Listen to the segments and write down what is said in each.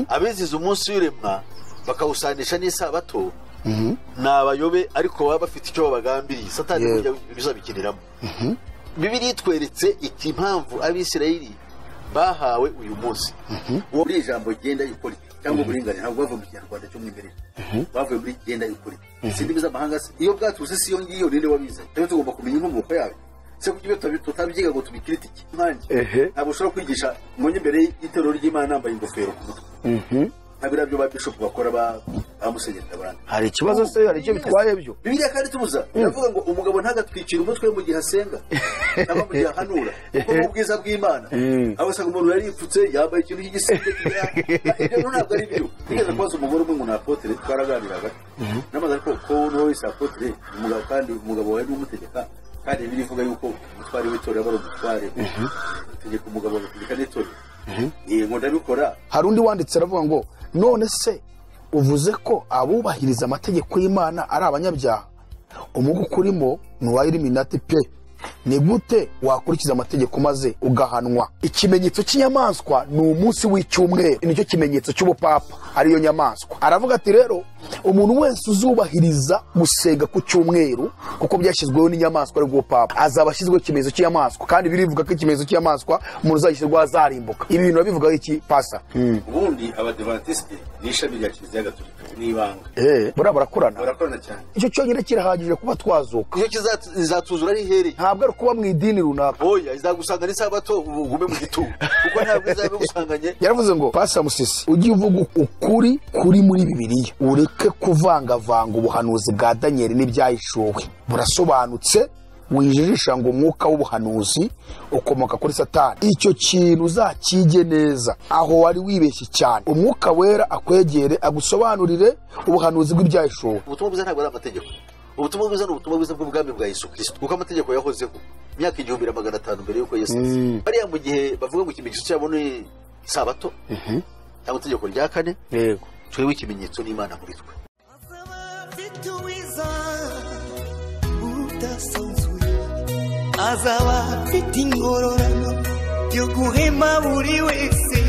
abiziza umunsi w'iremwa bakawusanisha n'isabato nabayobe ariko baba bafite icyo babagambiriye satani burya bizabikiniramo Bibiliya itweretse iki impamvu abisirayeli bahawe uyu munsi uwo muri ijambo genda yukuri cyangwa uburingane ntabwo bava mu Kinyarwanda cyo mwimbere bavuye muri genda yukuri sindi biza amahanga iyo bwatuse si yo ngiyo ninde wabizaye rero tugomba kumenya inkomoko yawe se kuko tutabyiga ngo tubikritike nkanje ntabwo ushobora kwigisha munye imbere y'iteroro ry'Imana nambaye ingofero ku mutwe nabirabyo ba bishop bakora bamusenyera abantu hari ikibazo se hari icyo bitwaye byo Bibiliya kandi tubuza yavuga ngo umugabo ntagatwikira umutwe mu gihe asenga cyangwa mu gihe ahanura kuko mu bwiza bw'Imana abasanga umuntu yari yipfutse yambaye ikintu cy'igisenge ibyo ntabwo ari byo nigeze kwaza umugore umwe mu apotre twaraganiraga namaze ko no wese apotre umugabo kandi umugabo wari n'umutegeka kandi birivuga yuko umutware w'itorero aba umutware tegeka umugabo agategeka n'itorero ngo ndabikora hari undi wanditse aravuga ngo none se uvuze ko abubahiriza amategeko y'Imana ari abanyabyaha umugu kurimo nuwa Illuminati pe ni gute wakurikiza amategeko maze ugahanwa ikimenyetso cy'inyamaswa ni umunsi w'icyumweru nicyo kimenyetso cy'ubupapa ariyo nyamaswa aravuga ati rero umuntu wese uzubahiriza gusenga ku cyumweru kuko byashyizweho n'inyamaswa ari ubupapa azaba ashyizweho ikimenyetso cy'inyamaswa kandi birivuga ko ikimenyetso cy'inyamaswa umuntu uzayishyirwaho azarimbuka ibi bintu babivugaho iki pasa ubundi abadivantiste n'ishami rya Kiliziya Gatolika n'ibanga barakorana cyane icyo cyonyine kirahagije kuba twazuka icyo kizatuzura ari hereye ntabwo ari kuba mu idini runaka oya izagusanga n'isabato ugume mu gitugu kuko ntabwo izabe gusanganye yaravuze ngo Pasa Musisi ujye uvuga ukuri kuri muri Bibiliya ureke kuvangavanga ubuhanuzi bwa Daniel n'ibyahishuwe burasobanutse wijijisha ngo umwuka w'ubuhanuzi ukomoka kuri Satani icyo kintu uzakige neza aho wari wibeshye cyane umwuka wera akwegere agusobanurire ubuhanuzi bw'ibyahishuwe ubutumwa bwiza ntabwo ari amategeko ubutumwa bwiza n'ubutumwa bwiza bw'ubwami bwa Yesu Kristo kuko amategeko yahozeho imyaka 1500 mbere yuko Yesu bariya mu gihe bavuga ngo ikimenyetso cyabo ni sabato cyangwa itegeko rya 4 yego twewe ikimenyetso n'Imana muri twe azaba afite ingororano yo guhema buri wese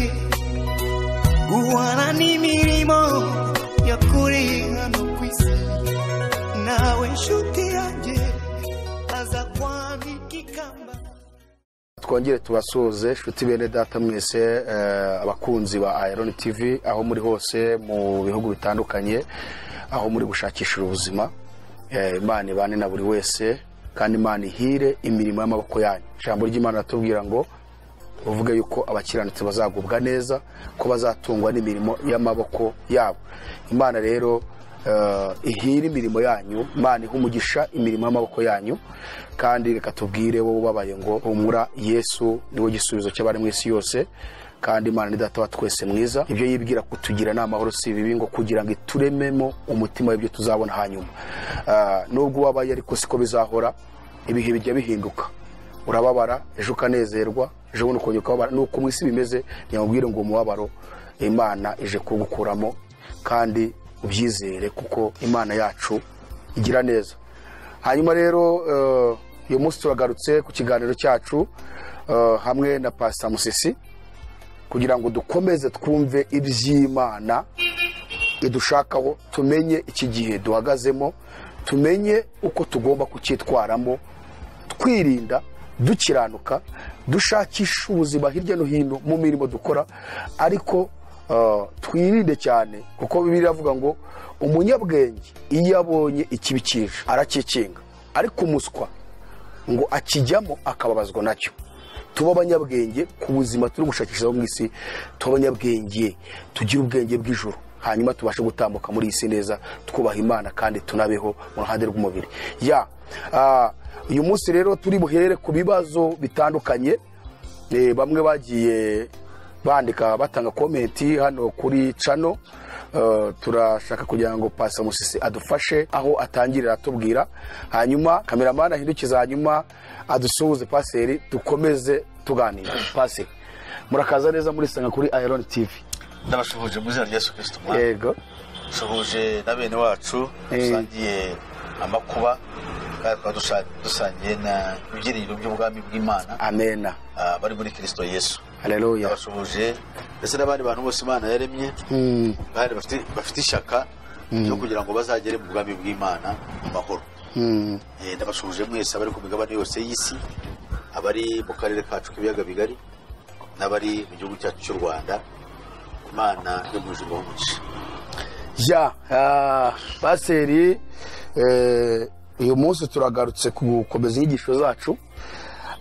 guhana n'imirimo yakoreye hano ku isi nawe nshuti yanjye aza kwambika ikamba twongere tubasuze nshuti bene data mwese abakunzi ba Iron TV aho muri hose mu bihugu bitandukanye aho muri gushakishira ubuzima Imana ibane na buri wese kandi Imana ihire imirimo y'amaboko yanyu ijambo ry'Imana ratubwira ngo uvuge yuko abakiranutsi bazagubwa neza ko bazatungwa n'imirimo y'amaboko yabo Imana rero ihire imirimo yanyu Imana ihumugisha imirimo y'amaboko yanyu kandi reka tubwire wowe ubabaye ngo humura Yesu niwe gisubizo cy'abari mu isi yose kandi Imana ni data wa twese mwiza ibyo yibwira kutugira n'amahoro si bibi ngo kugira ngo iturememo umutima w'ibyo tuzabona hanyuma nubwo wabaye ariko siko bizahora ibihe bijya bihinduka urababara ejo ukanezerwa ejo buno ukongera ukababara nuko mu isi bimeze nyamubwire ngo umubabaro Imana ije kugukuramo kandi ubyizere kuko Imana yacu igira neza hanyuma rero uyu munsi turagarutse ku kiganiro cyacu hamwe na Pastor Musisi kugira ngo dukomeze twumve iby'Imana idushakaho tumenye iki gihe duhagazemo tumenye uko tugomba kucyitwaramo twirinda dukiranuka dushakisha ubuzima hirya no hino mu mirimo dukora ariko twirinde cyane kuko Bibiliya avuga ngo umunyabwenge iyo abonye ikibikije arakikinga ariko umuswa ngo akijyamo akababazwa nacyo tuba abanyabwenge ku buzima turi gushakisha mu isi tuba abanyabwenge tugira ubwenge bw'ijuru hanyuma tubashe gutambuka muri isi neza twubaha Imana kandi tunabeho mu ruhande rw'umubiri uyu munsi rero turi buhere ku bibazo bitandukanye bamwe bagiye bandika batanga komenti hano kuri channel turashaka kugira ngo Pastor Musisi adufashe aho atangirira atubwira hanyuma cameraman ahindukiza hanyuma adusuhuze paseri dukomeze tuganira paseri murakaza neza muri sanga kuri Iron TV ndabashuhuje mu izina rya Yesu Kristo yego shuhuje na bene wacu dusangiye amakuba dusangiye na ibyiringiro by'ubwami bw'Imana amena bari muri Kristo Yesu haleluya abashoje ndetse n'abandi bantu bose Imana yaremye kandi bafite ishaka cyo kugira ngo bazagere mu bwami bw'Imana mu mahoro. Ndabashoje mwese abari ku migabane yose y'isi, abari mu karere kacu k'ibiyaga bigari n'abari mu gihugu cyacu cy'u Rwanda. Imana yo mu ijuru umugisha. Paseri, uyu munsi turagarutse gukomeza inyigisho zacu,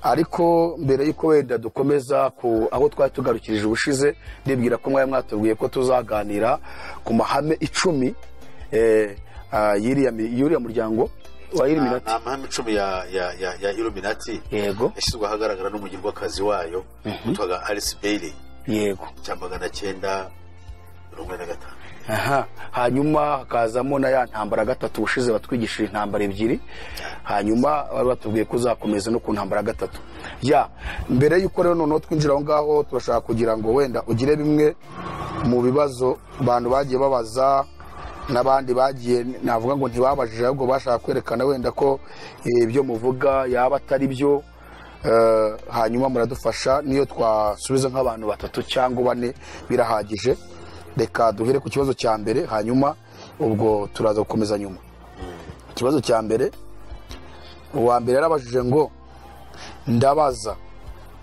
ariko mbere y'uko wenda dukomeza aho twari tugarukirije ubushize, ndibwira ko mwari mwatubwiye ko tuzaganira ku mahame 10 y'uriya muryango wa Illuminati. Amahame 10 ya Illuminati yego yashyizwe ahagaragara n'umugirwakazi wayo witwaga Alice Bailey. Yego cyambaga na 945. Hanyuma hakazamo na ya ntambara gatatu bushize batwigishije intambara ebyiri, hanyuma bari batubwiye kuzakomeza no ku ntambara gatatu. Mbere y'uko rero noneho twinjira aho ngaho, turashaka kugira ngo wenda ugire bimwe mu bibazo abantu bagiye babaza n'abandi bagiye navuga ngo ntibabajije, ahubwo bashaka kwerekana wenda ko ibyo muvuga yaba atari byo. Hanyuma muradufasha niyo twasubiza nk'abantu 3 cyangwa 4 birahagije. Reka duhere ku kibazo cya mbere, hanyuma ubwo turaza gukomeza nyuma. Ikibazo cya mbere, uwa mbere yarabajije ngo ndabaza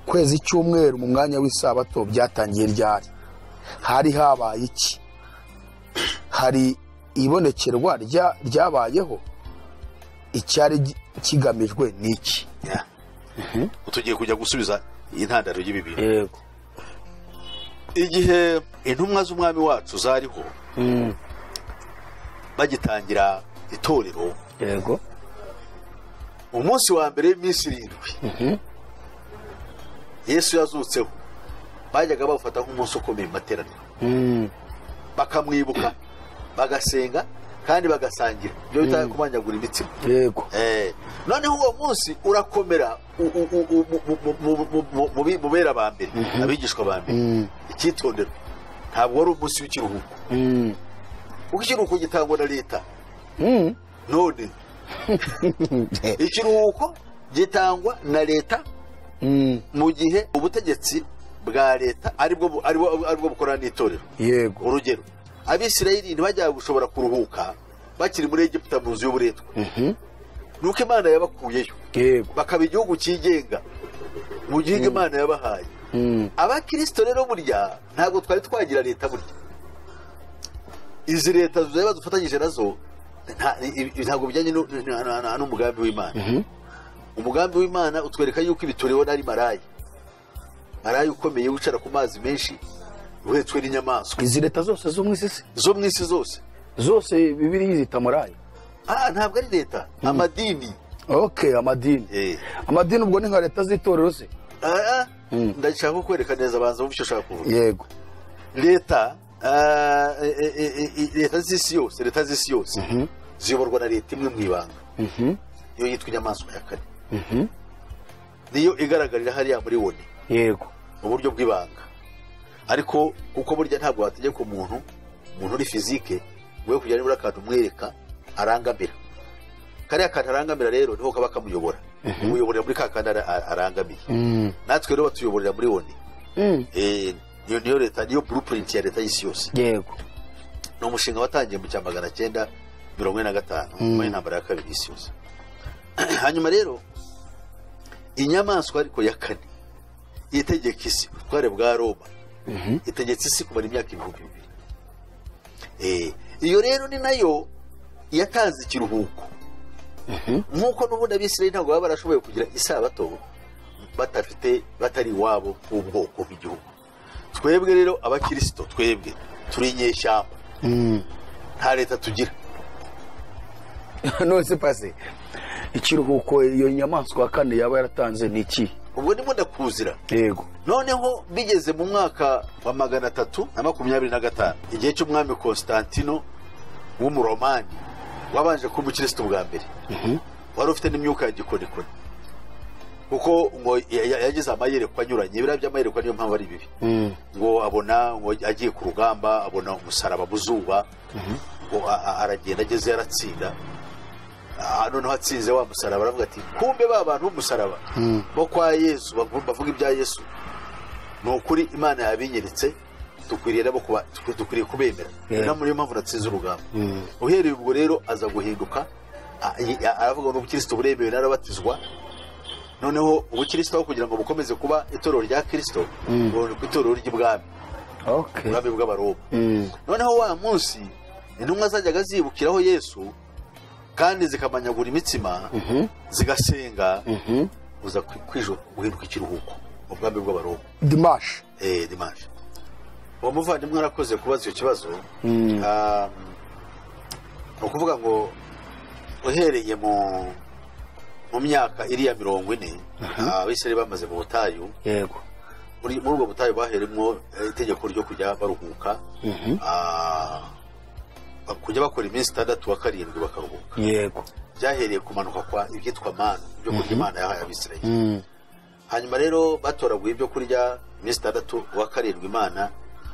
kwezi cy'umweru mu mwanya w'isabato byatangiye ryari, hari habaye iki, hari ibonekerwa ryabayeho, icyari kigamijwe n'iki? Tugiye kujya gusubiza intandaro y'ibi bintu. Yego. Igihe intumwa z'umwami wacu zariho bagitangira itorero, yego, umunsi wa mbere w'iminsi 7 Yesu yazutseho, bajyaga bawufata nk'umunsi ukomeye mu materaniro, bakamwibuka, bagasenga kandi bagasangira, byo bita kumanyagura imitsima. Yego. Noneho uwo munsi urakomera mu bera ba mbere, abigishwa ba mbere. Icyitondero, ntabwo wari umunsi w'ikiruhuko. Uko ikiruhuko gitangwa na leta. None ikiruhuko gitangwa na leta mu gihe ubutegetsi bwa leta aribwo bukorana n'itorero. Yego. Urugero, Abisirayeli ntibajyaga gushobora kuruhuka bakiri muri Egiputa mu nzu y'uburetwa. Nuko Imana yabakuyeyo, bakaba igihugu cyigenga mu gihe Imana yabahaye. Abakristo rero burya ntabwo twari twagira leta burya. Izi leta zaba dufatanyije nazo ntabwo bijyanye n'umugambi w'Imana. Umugambi w'Imana utwereka yuko ibitorero ari marayi ukomeye wicara ku mazi menshi, uhetswe n'inyamaswa. Izi leta zose zo mu isi, zo mu isi zose Bibiliya zita marayi. Ntabwo ari leta, amadini. Amadini. Amadini ubwo ni nka leta z'itorero se? Ndashaka kukwereka neza, banza wumve icyo ushaka kuvuga. Yego. Leta z'isi yose ziyoborwa na leta imwe mu ibanga, iyo yitwa inyamaswa ya kane. Niyo igaragarira hariya muri wone. Yego. Mu buryo bw'ibanga, ariko kuko burya ntabwo wategeka umuntu uri fizike we kujya nibura akantu umwereka arangamira. Kariya kantu arangamira rero niho kaba kamuyobora. Umuyoborera muri ka kandi arangamiye. Natwe rero batuyoborera muri wone. Niyo leta, niyo blueprint ya leta y'isi yose. Yego. Ni umushinga watangiye mu 1945 mu intambara ya kabiri y'isi yose. Hanyuma rero inyamaswa ariko ya kane itegeka isi, ubutware bwa Roma, itegetse isi kumara imyaka 2000. Iyo rero ni nayo yatanze ikiruhuko. Nk'uko n'ubundi Abisirayeli ntabwo baba barashoboye kugira isabato batari iwabo ubwoko bw'igihugu. Twebwe rero abakristo, twebwe turi inyeshyamba, nta leta tugira. None se pase ikiruhuko iyo nyamaswa kane yaba yaratanze ni iki? Ubwo ndimo ndakuzira. Yego. Noneho bigeze mu mwaka wa 325, igihe cy'umwami Constantino w'umuromani wabanje kuba umukristo bwa mbere, wari ufite n'imyuka ya gikonikoni, kuko ngo yagize amayerekwa anyuranye. Ibira by'amayerekwa niyo mpamvu ari bibi. Ngo abona ngo agiye ku rugamba, abona umusaraba mu zuba, ngo aragenda ageze yaratsinda. Noneho atsinze wa musaraba aravuga ati kumbe ba bantu b'umusaraba bo kwa Yesu bavuga ibya Yesu ni ukuri imana yabinyeretse dukwiriye nabo kuba dukwiriye kubemera niyo mpamvu natsinze urugamba uhereye ubwo rero aza guhinduka aravuga ngo ubukristo buremewe narabatizwa noneho ubukristo aho kugira ngo bukomeze kuba itorero rya Kristo ngo ku itorero ry'ibwami ubwami bw'abaroma noneho wa munsi intumwa zajyaga zibukiraho Yesu kandi zikamanyagura imitsima zigasenga uza kwijoro guhinduka ikiruhuko mu bwami bw'abaroma Dimash uwo muvandimwe arakoze kubaza icyo kibazo ni ukuvuga ngo uhereye mu myaka iriya 40 abisirayeli bamaze mu butayu yego muri ubwo butayu baheremwo itegeko ryo kujya baruhuka kujya bakora iminsi 6 wa 7 bakaruhuka yego byahereye kumanuka kwa ibyitwa mana byo kurya imana yahaye abisirayeli hanyuma rero batoraguye ibyo kurya iminsi 6 wa 7 imana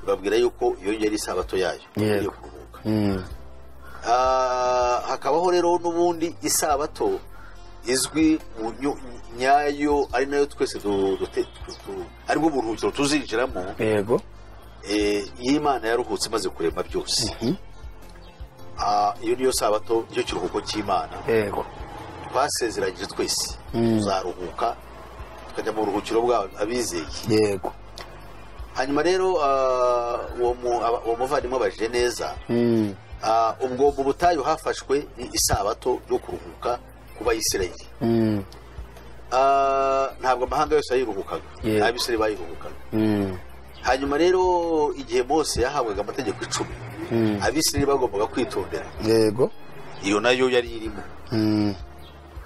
babwira yuko iyo yari isabato yayo yo kuruhuka hakabaho rero n'ubundi isabato izwi mu nyayo ari nayo twese ari bwo buruhukiro tuzinjiramo yego y'Imana yaruhutse maze kurema byose iyo niyo sabato cyo kiruhuko cy'Imana yego twasezeranyije twese tuzaruhuka tukajya mu ruhukiro bwa abizeye yego hanyuma rero uwo muvandimwe abaje neza ubwo mu butayu hafashwe isabato yo kuruhuka ku bayisirayeli ntabwo amahanga yose yayiruhukaga abisirayeli bayiruhukaga hanyuma rero igihe Mose yahabwaga amategeko 10 abisirayeli bagombaga kwitondera yego iyo nayo yari irimo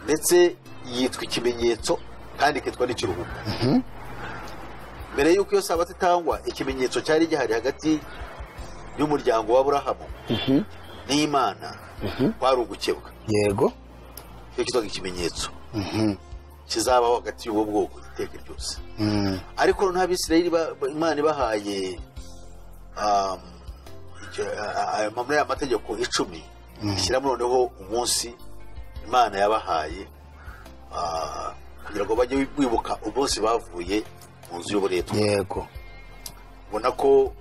ndetse yitwa ikimenyetso kandi kitwa n'ikiruhuko mbere yuko iyo sabato itangwa ikimenyetso cyari gihari hagati y'umuryango wa Aburahamu n'Imana wari ugukebwa yego cyo kitwa ikimenyetso kizabaho hagati y'ubu bwoko iteka ryose ariko n'abisirayeli Imana ibahaye muri aya mategeko 10 ishyiramo noneho umunsi Imana yabahaye kugira ngo bajye bibuka umunsi bavuye mu nzu y'uburetwa yego ubona ko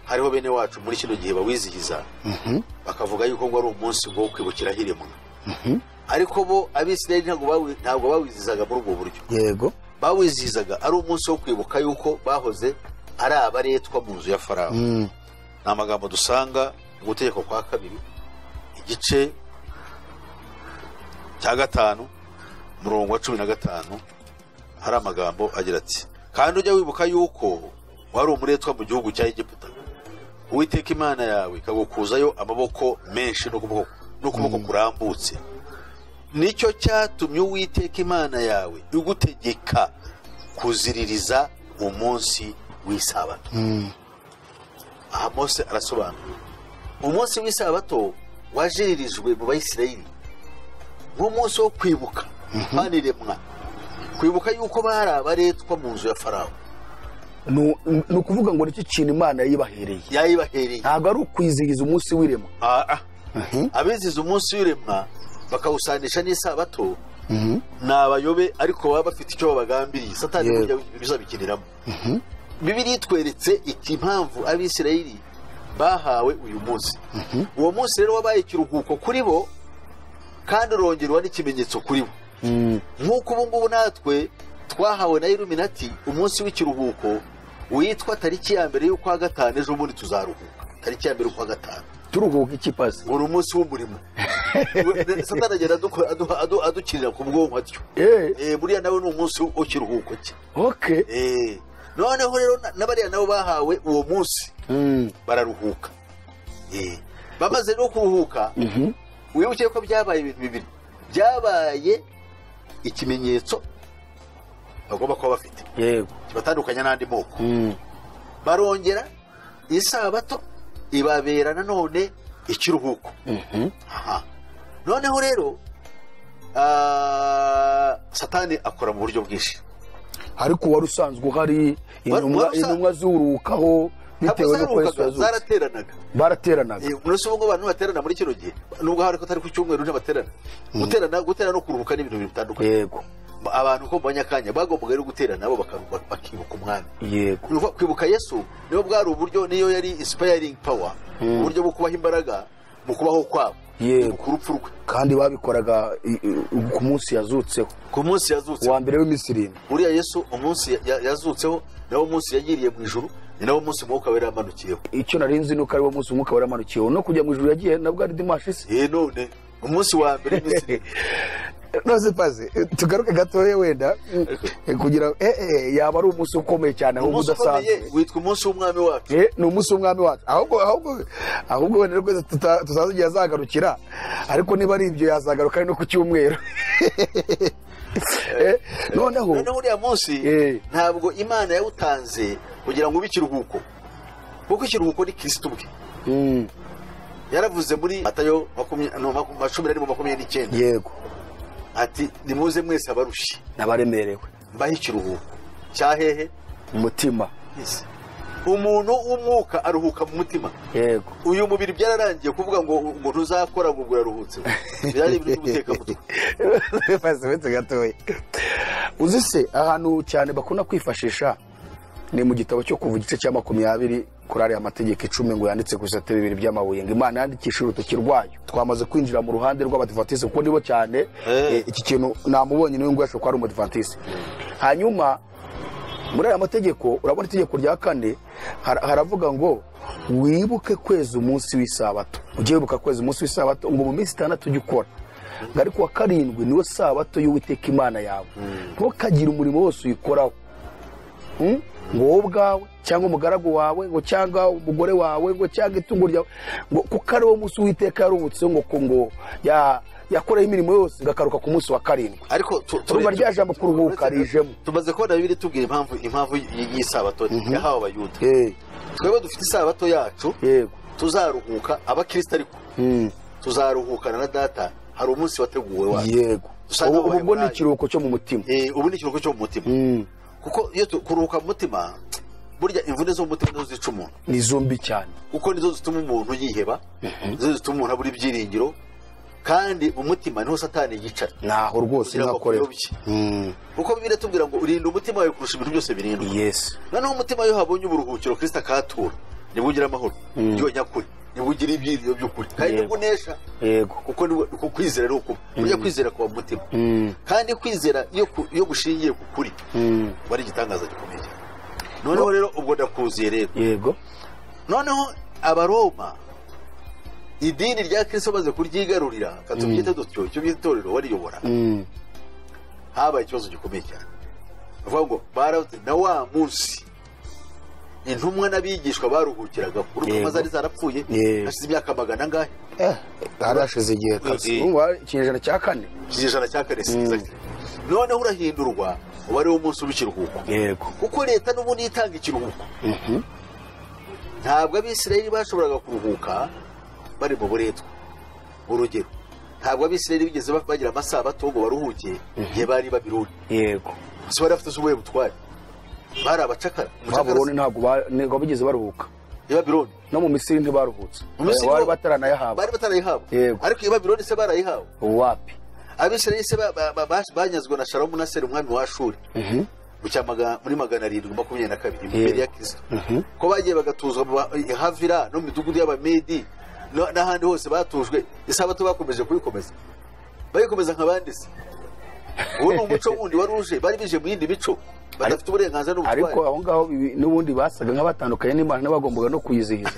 hariho bene wacu muri kino gihe bawizihiza bakavuga yuko ngo ari umunsi wo kwibukira hiremwa ariko bo abisirayeli ntabwo bawizihizaga muri ubwo buryo yego bawizihizaga ari umunsi wo kwibuka yuko bahoze ari abaretwa mu nzu ya Farawo ni amagambo dusanga mu gutegeko kwa 2 igice cya 5 umurongo wa 15 hari amagambo agira ati kandi ujya wibuka yuko wari umuretwa mu gihugu cya Egiputa Uwiteka Imana yawe ikagukuzayo amaboko menshi n'ukuboko kurambutse nicyo cyatumye Uwiteka Imana yawe igutegeka kuziririza umunsi w'isabato aha Mose arasobanura umunsi w'isabato wajiririjwe mu Bayisirayeli nk'umunsi wo kwibuka baniremwa kwibuka yuko bari abaretwa mu nzu ya Farawo ni ukuvuga ngo nicyo kintu Imana yayibahereye ntabwo ari ukwizihiza umunsi w'irema abizihiza umunsi w'irema bakawusanisha n'isabato ni abayobe ariko baba bafite icyo babagambiriye satani burya bizabikiniramo Bibiliya itweretse impamvu abisirayeli bahawe uyu munsi uwo munsi rero wabaye ikiruhuko kuri bo kandi urongerwa n'ikimenyetso kuri bo nk'uko ubu ngubu natwe twahawe na Illuminati umunsi w'ikiruhuko witwa tariki ya mbere y'ukwa 5 ejo bundi tuzaruhuka tariki ya mbere y'ukwa 5 turuhuka ikipazi uri umunsi w'umurimo satani agenda adukirira ku bwonko atyo buriya nawe ni umunsi w'ikiruhuko cye noneho rero n'abariya nabo bahawe uwo munsi bararuhuka bamaze no kuruhuka wibuke ko byabaye ibintu bibiri byabaye ikimenyetso bagomba kuba bafite yego kibatandukanya n'andi moko barongera isabato ibabera nanone ikiruhuko noneho rero satani akora mu buryo bwinshi ariko wari usanzwe uhari intumwa zurukaho bitewe n'uko Yesu yazutse barateranaga umunsi ubwo abantu baterana muri kino gihe nubwo hari ko atari ku cyumweru ntabaterana guterana no kuruhuka n'ibintu bitandukanye yego abantu ko mbonye akanya bagombaga rero gutera nabo bakibuka umwami. yego Kwibuka Yesu niyo bwari uburyo, niyo yari inspiring power, uburyo bwo kubaha imbaraga mu kubaho kwabo, yego ku rupfu rwe, kandi babikoraga ku munsi yazutseho, ku munsi yazutseho wa mbere w'iminsi 7. uriya Yesu umunsi yazutseho nawo umunsi yagiriye mu ijuru, ni nawo umunsi umwuka wera yamanukiyeho. icyo narinzi nuko ari wo munsi umwuka wera yamanukiyeho, no kujya mu ijuru yagiye nabwo ari dimanche se. None umunsi wa mbere w'iminsi nose paze tugaruke gatoya wenda kugira yaba ari umunsi ukomeye cyane aho udasanzwe, witwa umunsi w'umwami wacu. ni umunsi w'umwami wacu, ahubwo wenda rwose tutazagiye azagarukira, ariko niba ari ibyo yazagaruka ari no ku cyumweru. noneho uriya munsi ntabwo Imana yawutanze kugira ngo ube ikiruhuko, kuko ikiruhuko ni Kristo ubwe. yaravuze muri Matayo 20:29, yego ati nimuze mwese abarushye n'abaremerewe mbahe ikiruhuko cyahehe umutima. umuntu w'umwuka aruhuka mu mutima. yego uyu mubiri byararangiye kuvuga ngo ntuzakora ngo uraruhutse, byari ibintu by'umutekamutwe. Fasibetse gatoya uzi se ahantu cyane bakunda kwifashisha ni mu gitabo cyo kuva igice cya 20 kuri ariya mategeko 10 ngo yanditse ku bisate 2 by'amabuye ngo Imana yandikisha urutoki rwayo. Twamaze kwinjira mu ruhande rw'abadivantiste kuko nibo cyane iki kintu namubonye niwe ngo yashobora kuba ari umudivantiste. Hanyuma muri aya mategeko urabona itegeko rya 4 haravuga ngo wibuke kweza umunsi w'isabato, ujye wibuka kweza umunsi w'isabato ngo mu minsi 6 ujye ukora, ariko wa 7 niwo sabato y'Uwiteka Imana yawe, ntukagire umurimo wose uyikoraho, ngo wowe ubwawe cyangwa umugaragu wawe ngo cyangwa umugore wawe ngo cyangwa itungo ryawe, ngo kuko ari wo munsi Uwiteka yaruhutse ngo yakoreho imirimo yose ngakaruka ku munsi wa 7. ariko turumva rya jambo kuruhuka rijemo. tumaze kubona Bibiliya tubwira impamvu y'isabato yahawe Abayuda. twebwe dufite isabato yacu, yego tuzaruhuka abakristo, ariko tuzaruhukana na data, hari umunsi wateguwe wacu. yego ubwo ni ikiruhuko cyo mu mutima. ubu ni ikiruhuko cyo mu mutima, kuko iyo kuruhuka mu mutima, burya imvune zo mu mutima nizo zica umuntu, ni zombi cyane, kuko nizo zituma umuntu yiheba, nizo zituma umuntu abura ibyiringiro, kandi mu mutima niho Satani yicara. naho rwose nakorera, kuko Bibiliya tubwira ngo urinda umutima wawe kurusha ibintu byose birindwa. yes noneho umutima iyo habonye uburuhukiro Kristo akahatura, nibwo ugira amahoro, yo nyakuri, nibwo ugira ibyiringiro by'ukuri, kandi nibwo unesha. yego kuko kwizera ari uko burya kwizera kuba mu mutima, kandi kwizera iyo gushingiye ku kuri bari igitangaza gikomeye cyane. noneho rero ubwo ndakuziye rero, yego noneho Abaroma idini rya Kristo baze kuryigarurira, katubyite dutyo, cyo byitorero wariyobora, habaye ikibazo gikomeye cyane. bavuga ngo baravuze na wa munsi intumwa n'abigishwa baruhukiraga, urumva zari zarapfuye hashize imyaka 100 ngahe, harashize igihe kasi ikinyejana cya 4. noneho urahindurwa uba ari wo munsi w'ikiruhuko. yego kuko leta n'ubundi itanga ikiruhuko. ntabwo Abisirayeli bashoboraga kuruhuka bari mu buretwa. urugero, ntabwo Abisirayeli bigeze bagira amasabato ngo baruhuke igihe bari Babironi. yego bose bari bafite ubuhe butware, bari abacakara. Babironi ntabwo bigeze baruhuka. Babironi no mu Misiri ntibaruhutse, bari bataranayahabwa. ariko Babironi se barayihawe wapi? Abisirayeli se banyazwe na Shalomu na Seri umwami wa Ashuri muri 722 imbere ya Kristo. ko bagiye bagatuzwa Havira no mu midugudu y'Abamedi n'ahandi hose batujwe, isabato bakomeje kuyikomeza, bayikomeza nk'abandi se. uwo ni umuco wundi wari uje, bari bije mu yindi mico badafite uburenganzira n'ubutware. ariko aho ngaho n'ubundi basaga nk'abatandukanye n'Imana n'abagombaga no kuyizihiza.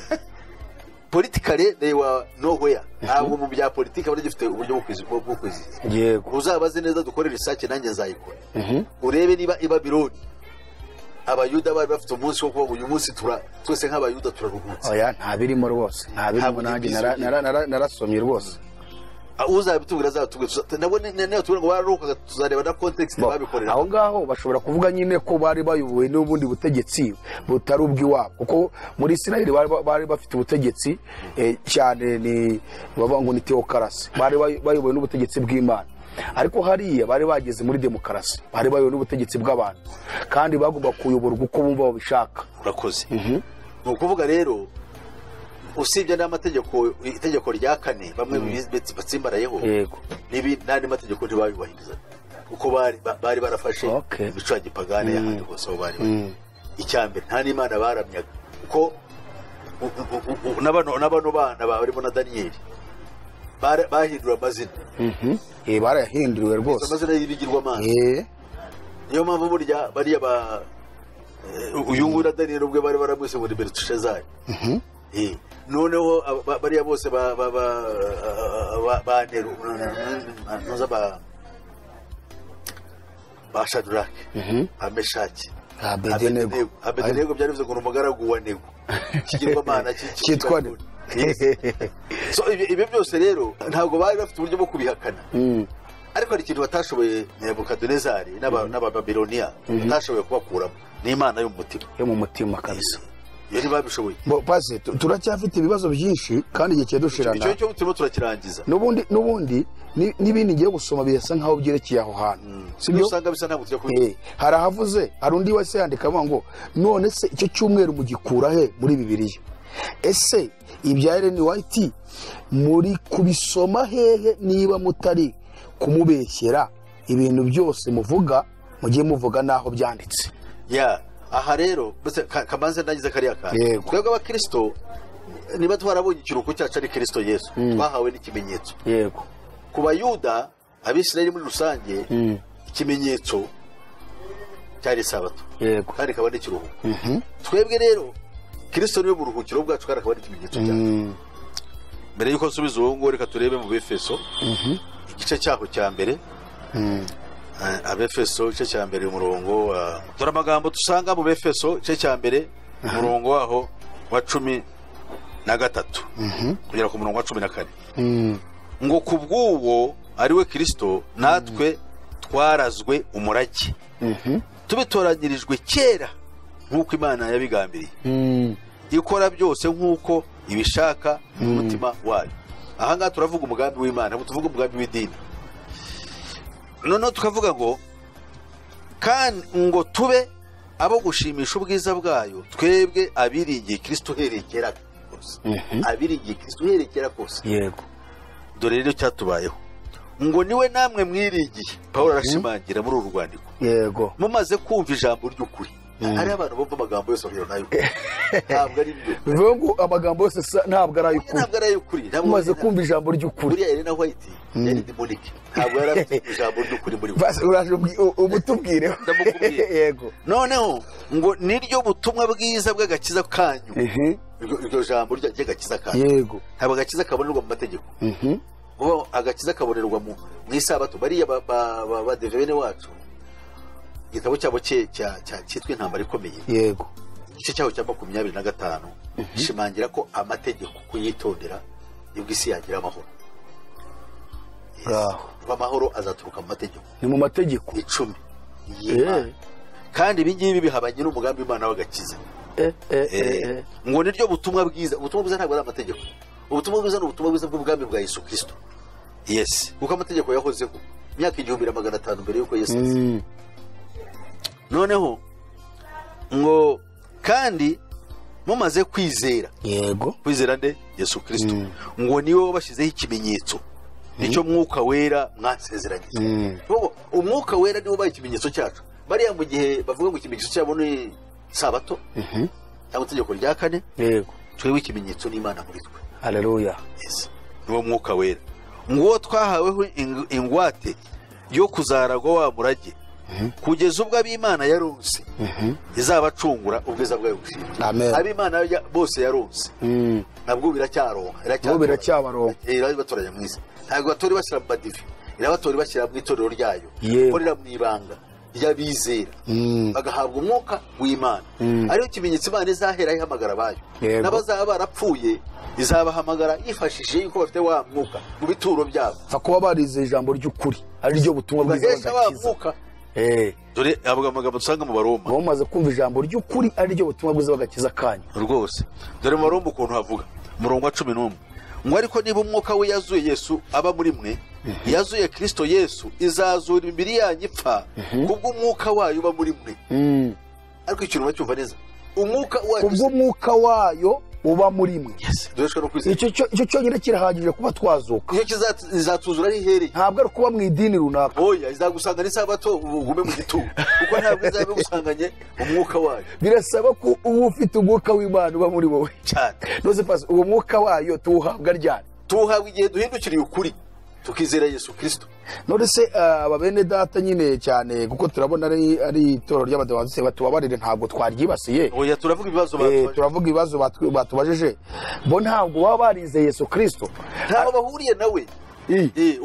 Politically they were nowhere. ntabwo mu bya politiki bari gifite uburyo bwo kwizihiza. yego uzabaze neza, dukore research nanjye nzayikora, urebe niba i Babironi Abayuda bari bafite umunsi wo kuvuga uyu munsi twese nk'Abayuda turaruhutse. oya nta birimo rwose, nta birimo. nanjye narasomye rwose. uzabitubwira azatubwira, nabone nene tubwira ngo bararuhuka, tuzareba na context babikorera. aho ngaho bashobora kuvuga nyine ko bari bayobowe n'ubundi butegetsi butari ubw'iwabo, kuko muri Isirayeli bari bafite ubutegetsi cyane, ni bavuga ngo ni theocracy, bari bayobowe n'ubutegetsi bw'Imana. ariko hariya bari bageze muri demokarasi, bari bayobowe n'ubutegetsi bw'abantu, kandi bagomba kuyoborwa uko bumva babishaka. urakoze. ni ukuvuga rero, usibye n'amategeko, itegeko rya 4 bamwe batsimbarayeho, yego n'andi mategeko ntibayubahiriza. kuko bari barafashe Okay. imico ya gipagani y'ahandi hose aho bari bari. Icyambere nta n'Imana baramyaga kuko n'abano bana barimo na Daniyeli bahindura amazina. barayahinduriwe rwose Amazina y'ibigirwamana. Niyo mpamvu burya bariya uyu nguyu na Daniyeli ubwe bari baramwise muri Beluteshazari. Noneho bariya bose ba Nero ba Shadrake, Ameshaki, Abedenego byari bivuze ngo ni umugaragu wa Nego, ikigirwamana cyitwa Nego. So ibi byose rero ntabwo bari bafite uburyo bwo kubihakana, ariko hari ikintu batashoboye Nebukadinezari n'Abababiloniya batashoboye kubakuramo, ni Imana yo mu mutima kabisa. Yari babishoboye. Bose turacyafite ibibazo byinshi kandi igihe cyedushirana. Icyo cyo turimo turakirangiza. Nubundi nibindi ngiye gusoma birasa nkaho byerekeye aho hantu. Sibyo usanga bisa ntabwo tujya kuri. Hari ahavuze hari undi wese yandika ngo none se icyo cyumweru mugikura he muri Bibiliya? Ese ibya Ellen White muri kubisoma hehe niba mutari kumubeshyera ibintu byose muvuga mugiye muvuga naho byanditse? Aha rero kamanze nagize kariya kantu. Twebwe abakristo niba twarabonye ikiruhuko cyacu ari Kristo Yesu, twahawe n'ikimenyetso. Yego. Ku Bayuda Abisirayeli muri rusange ikimenyetso cyari Sabato. Yego. Kandi kaba n'ikiruhuko. Twebwe rero Kristo niwe buruhukiro bwacu kandi akaba n'ikimenyetso cyacu. Mbere yuko nsubiza uwo ngo reka turebe mu Befeso igice cyaho cya mbere. Abefeso igice cya mbere umurongo dore amagambo dusanga mu Befeso igice cya mbere umurongo waho wa 13 kugera ku murongo wa 14 ngo kubw'uwo ari we Kristo natwe twarazwe umurage tubitoranyirijwe kera nk'uko Imana yabigambiriye ikora byose nk'uko ibishaka mu mutima wayo. Aha ngaha turavuga umugambi w'Imana, tuvuga umugambi w'idini. Noneho tukavuga ngo kandi ngo tube abo gushimisha ubwiza bwayo twebwe abiringiye Kristo herekera kose. Abiringiye Kristo herekera kose. Yego. Dore rero cyatubayeho ngo niwe namwe mwiringiye. Paulo arashimangira muri uru rwandiko. Yego. Mumaze kumva ijambo ry'ukuri. Hari abantu bumva amagambo yose rero nayo. Ntabwo ari byo. Bivuga ngo amagambo yose ntabwo ari ay'ukuri. Ntabwo ari ay'ukuri. Mumaze kumva ijambo ry'ukuri. Buriya Ellen White yari demonique. Ntabwo yari afite ijambo ry'ukuri muri we. Basi uraje ubutubwire. Ndamukubwiye. Yego. Noneho ngo niryo butumwa bwiza bw'agakiza kanyu. Iryo jambo ry'agakiza kanyu. Yego. Ntabwo agakiza kabonerwa mu mategeko. Ngo agakiza kabonerwa mu Isabato. Bariya ba devene wacu. Igitabo cyabo cyitwa Intambara Ikomeye. Yego. Igice cyaho cya 25 gishimangira ko amategeko kuyitondera nibwo isi yagira amahoro. Amahoro azaturuka mu mategeko. Ni mu mategeko 10. Kandi ibi ngibi bihabanye n'umugambi w'Imana w'agakiza. Ngo niryo butumwa bwiza. Ubutumwa bwiza ntabwo ari amategeko. Ubutumwa bwiza ni ubutumwa bwiza bw'ubwami bwa Yesu Kristo. Yes. Kuko amategeko yahozeho imyaka 1500 mbere yuko Yesu aza. Noneho ngo kandi mumaze kwizera. Yego. Kwizera nde? Yesu Kristo. Ngo niwe bashyizeho ikimenyetso. Nicyo mwuka wera mwasezeranye. Umwuka wera niwo baye ikimenyetso cyacu. Bariya mu gihe bavuga ngo ikimenyetso cyabo ni Sabato. Cyangwa itegeko rya 4. Yego. Twebwe ikimenyetso n'Imana muri twe. Haleluya. Yes. Niwo mwuka wera. Ngo twahaweho ingwate yo kuzaragwa wa murage. Kugeza ubwo ab'Imana yaronse izabacungura ubwiza bwayo gushimira. Amen. Ab'Imana bose yaronse. Nabwo biracyaronka. Biracyabaronka. Irabatoranya mwiza. Ntabwo batori bashyira mu badivi. Irabatori bashyira mu itorero ryayo. Korera mu ibanga ry'abizera. Bagahabwa umwuka w'Imana. Ariyo ikimenyetso Imana izahera ihamagara bayo. N'abazaba barapfuye izabahamagara yifashishije yuko bafite wa mwuka mu bituro byabo. Fakuba barize ijambo ry'ukuri ari ryo butumwa bwiza bw'agakiza. Dore amagambo dusanga mu Baroma. Mumaze kumva ijambo ry'ukuri ari ryo butumwa bwiza bw'agakiza kanyu. Rwose. Dore mu Baroma ukuntu havuga. Umurongo wa 11. Ngo ariko niba umwuka we yazuye Yesu aba muri mwe, yazuye Kristo Yesu izazura imibiri yanyu ipfa kubwo umwuka wayo uba muri mwe. Ariko ikintu bacyumva neza. Umwuka wayo kubwo umwuka wayo uba muri mwe duheshwa no kwizera icyo cyonyine kirahagije kuba twazuka iyo kizatuzura ari ihereye ntabwo ari kuba mu idini runaka oya izagusanga n'isabato ugume mu gitugu kuko ntabwo izabe gusanganye umwuka wayo birasaba ko uba ufite umwuka w'Imana uba muri wowe cyane nose pasi uwo mwuka wayo tuwuhabwa ryari tuwuhabwa igihe duhindukiriye ukuri tukizera Yesu Kristo none se aba bene data nyine cyane kuko turabona ari itoro ry'abadivantiste batubabarire ntabwo twaryibasiye oya turavuga ibibazo turavuga ibibazo batubajije bo ntabwo baba barizeye Yesu Kristo ntabwo bahuriye nawe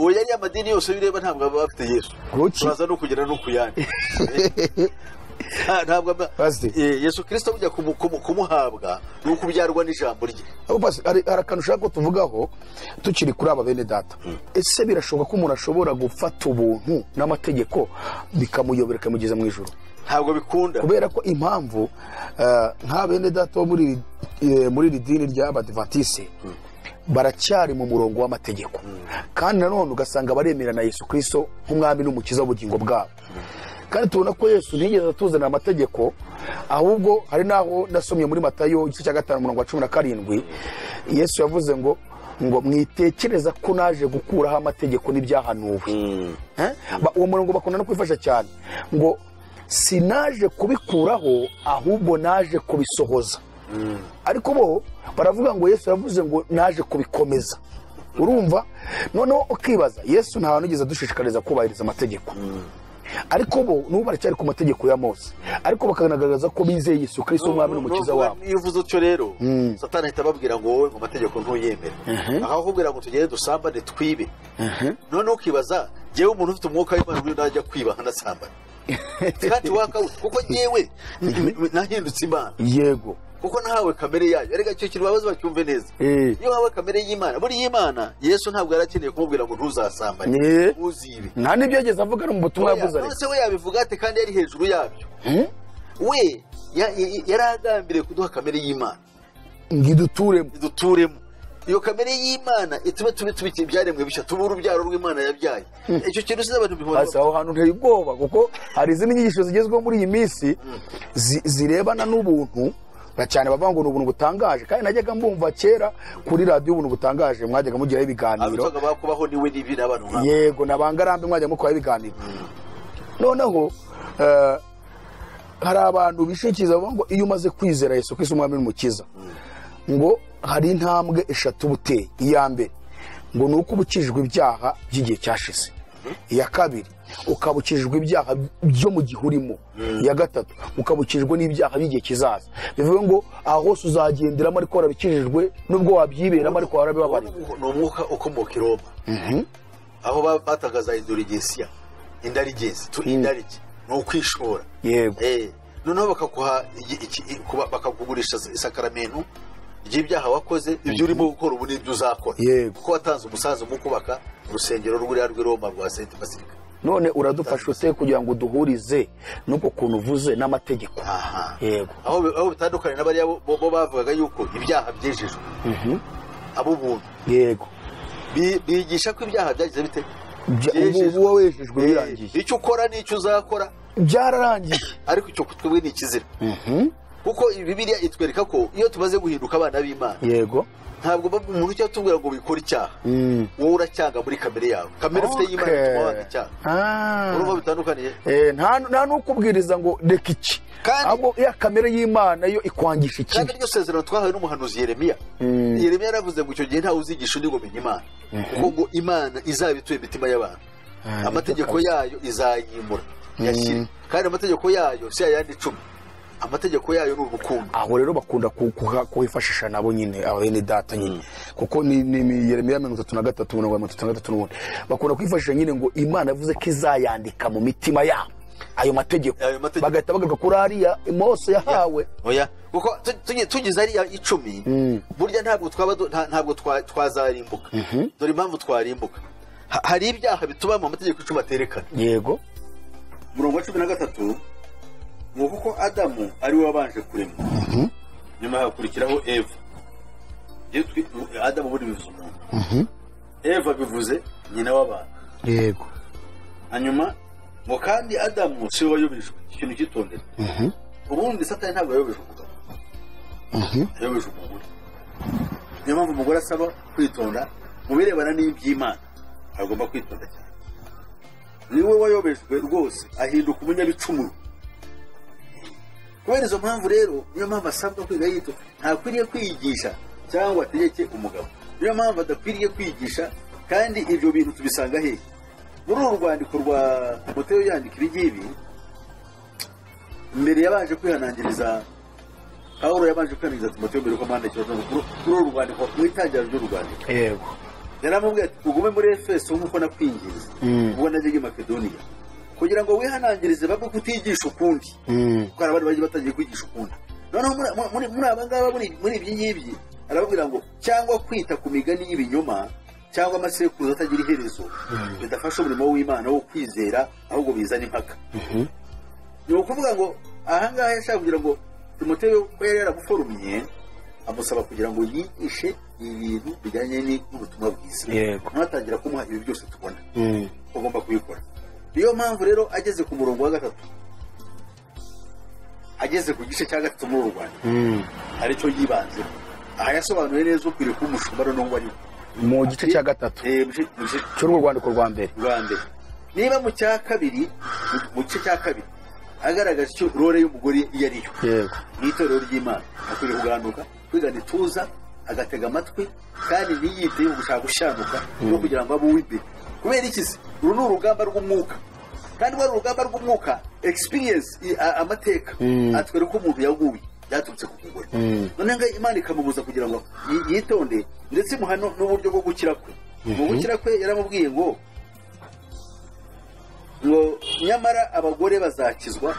oya ari amadini yose bireba ntabwo baba bafite Yesu turaza no kugera no kuyandi ntabwo Yesu Kristo ujya kumuhabwa ni ukubyarwa n'ijambo rye hari akantu ushaka ko tuvugaho tukiri kuri aba bene data ese birashoboka ko umuntu ashobora gufata ubuntu n'amategeko bikamuyobera bikamugeza mu ijuru ntabwo bikunda kubera ko impamvu nka bene data bo muri iri dini ry'abadivantiste baracyari mu murongo w'amategeko kandi nanone ugasanga baremera na Yesu Kristo nk'umwami n'umukiza w'ubugingo bwabo kandi tubona ko Yesu ntiyigeze atuzanira amategeko ahubwo hari naho nasomye muri Matayo igice cya 5:17 Yesu yavuze ngo mwitekereza ko naje gukuraho amategeko n'ibyahanuwe uwo murongo bakunda no kwifasha cyane ngo sinaje kubikuraho ahubwo naje kubisohoza ariko bo baravuga ngo Yesu yavuze ngo naje kubikomeza urumva noneho ukibaza Yesu nta hantu ugeze dushishikariza kubahiriza amategeko ariko bo n'ubu baracyari ku mategeko ya Mose ariko bakanagaragaza ko bizeye Yesu Kristo umwami n'umukiza wabo iyo uvuze utyo rero Satani ahita ababwira ngo wowe mu mategeko ntuyemere akakubwira ngo tugende dusambane twibe noneho ukibaza jewe umuntu ufite umwuka w'Imana uri najya kwiba hanasambane kandi kuko jewe nahindutse Imana yego kuko nahawe kamere yayo erega icyo kintu babaza bacyumve neza iyo hawe kamere y'Imana buri y'Imana Yesu ntabwo yarakeneye kumubwira ngo ntuzasambane uzibe nta nibyo yageze avuga no mu butumwa yavuze ariko nose we yabivuga ate kandi yari hejuru yabyo we yaragambiriye kuduha kamere y'Imana ngiduturemo iyo kamere y'Imana itube tubiki byaremwe bishya tubura urubyaro rw'Imana yabyaye icyo kintu size abantu bihora hasi aho hantu nteye ubwoba kuko hari izindi nyigisho zigezweho muri iyi minsi zirebana n'ubuntu cyane bavuga ngo n'ubuntu butangaje kandi najyaga mbumva kera kuri radio ubuntu butangaje mwajyaga mugiraho ibiganiro bakubaho niwe nibi n'abantu nk'abo yego nabangarambe mwajya mukora ibiganiro noneho hari abantu bishikiza bavuga ngo iyo umaze kwizera Yesu Kristo umwami n'umukiza ngo hari intambwe eshatu buteye iya mbere ngo nuko ubukijwe ibyaha by'igihe cyashize iya kabiri ukabukijwe ibyaha byo mu gihe urimo iya gatatu ukabukijwe n'ibyaha by'igihe kizaza bivuga ngo aho hose uzagenderamo ariko warabikijijwe nubwo wabyiberamo ariko warabibabariwe ni umwuka ukomoka i Roma aho batagaza indorigesiya indarigesi indarige ni ukwishora yego noneho bakaguha bakakugurisha isakaramentu ry'ibyaha wakoze ibyo urimo gukora ubu n'ibyo uzakora kuko watanze umusanzu mu kubaka urusengero rw'i Roma rwa Saint Basilica none uradufasha ute kugira ngo duhurize n'uko kuntu uvuze n'amategeko yego aho bitandukanye n'abariya bo bavugaga yuko ibyaha byejejwe abo buntu yego bigisha ko ibyaha byagize bite ubu wejejwe birangiye icyo ukora n'icyo uzakora byararangiye ariko icyo twebwe ni ikizira kuko Bibiliya itwereka ko iyo tumaze guhinduka abana b'Imana yego ntabwo umuntu cyo tubwira ngo bikora icyaha wowe uracyanga muri kamere yawe kamere ufite y'Imana ituma wanga icyaha urumva bitandukaniye nta n'ukubwiriza ngo reka iki abo ya kamere y'Imana yo ikwangisha iki kandi iryo sezerano twahawe n'umuhanuzi Yeremiya yaravuze ngo icyo gihe ntawe uzigisha undi ngo menye Imana kuko ngo Imana izabituye imitima y'abantu amategeko yayo izayimura yashyire kandi amategeko yayo si ayandi 10 amategeko yayo ni urukundo aho rero bakunda kuhifashisha nabo nyine abene data nyine kuko ni Yeremiya 33:33 bakunda kwifashisha nyine ngo Imana yavuze ko izayandika mu mitima yabo ayo mategeko bagahita bagaruka kuri ariya Mose yahawe oya kuko tugize ariya 10 burya ntabwo twazarimbuka dore impamvu twarimbuka hari ibyaha bituma mu mategeko 10 aterekana yego murongo wa 13 ngo kuko Adamu ari we wabanje kuremwa nyuma hakurikiraho Eva Adamu buri bivuze umuntu Eva bivuze nyina w'abantu yego hanyuma ngo kandi Adamu si we wayobejwe ikintu kitondera ubundi Satani ntabwo yayobejwe umugabo yayobejwe umugore niyo mpamvu umugore asaba kwitonda mu birebana n'iby'Imana agomba kwitonda cyane. Niwe wayobejwe rwose ahinduka umunyabicumuro. Kubera izo mpamvu rero niyo mpamvu asabwa kwiga yitonda, ntakwiriye kwiyigisha cyangwa ategeke umugabo. Niyo mpamvu adakwiriye kwigisha, kandi ibyo bintu tubisanga hehe? Muri uru rwandiko rwa Timoteyo yandika ibingibi, mbere yabanje kwihanangiriza, Pawulo yabanje kwihanangiriza Timoteyo mbere ko amwandikira kuri uru rwandiko mu itangiriro ry'uru rwandiko. Yego. Yaramubwiye ati ugume muri Efeso nk'uko nakwinginze ubwo nagiye i Makedoniya, kugira ngo wihanangirize babwo kutigisha ukundi, kuko hari abandi bagiye batangiye kwigisha ukundi. Noneho muri aba ngaba muri ibyi ngibyi arababwira ngo cyangwa kwita ku migani y'ibinyoma cyangwa amasekuruza atagira iherezo bidafasha umurimo w'Imana wo kwizera, ahubwo bizana impaka. Ni ukuvuga ngo aha ngaha yashaka kugira ngo Timoteyo ko yari yaramuforumye, amusaba kugira ngo yigishe ibintu bijyanye n'ubutumwa bwiza. Ntatangira kumuha ibi byose tubona ugomba kubikora. Niyo mpamvu rero ageze ku murongo wa 3, ageze ku gice cya 3 mu Rwanda, aricyo yibanze. Aha yasobanuye neza ukwiriye kuba umushumba no wari mu gice cya 3 cy'urwo rwandiko rwa mbere. Niba mu cya 2, mu gice cya 2 agaragaza icyo role y'umugore yari yo. Yego. N'itorero ry'Imana akwiriye kuganuka, kwigana ituza, agatega amatwi, kandi ntiyite yo gushaka gushanuka no kugira ngo abe uw'imbere. Kubera iki se? Uru ni urugamba rw'umwuka, kandi wari urugamba rw'umwuka, experience amateka atwereka ko umuntu yaguye yaturutse ku mugore. None nga Imana ikamubuza kugira ngo yitonde, ndetse muhano n'uburyo bwo gukira kwe. Mu gukira kwe yaramubwiye ngo nyamara abagore bazakizwa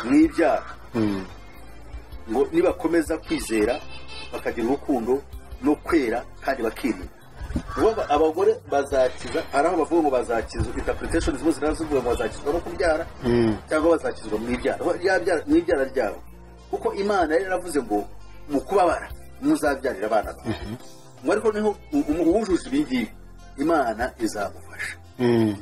n'ibyaha, ngo nibakomeza kwizera bakagira urukundo no kwera kandi bakirinda. Abagore bazakiza, hari aho bavuga ngo bazakizwa, interpretation zimwe ziravuga ngo bazakizwa no kubyara cyangwa bazakizwa mu ibyara ryabo, kuko Imana yari yaravuze ngo mu kubabara muzabyarira abana bawe. Ngo ariko niho uwujuje ibingibi Imana izamufasha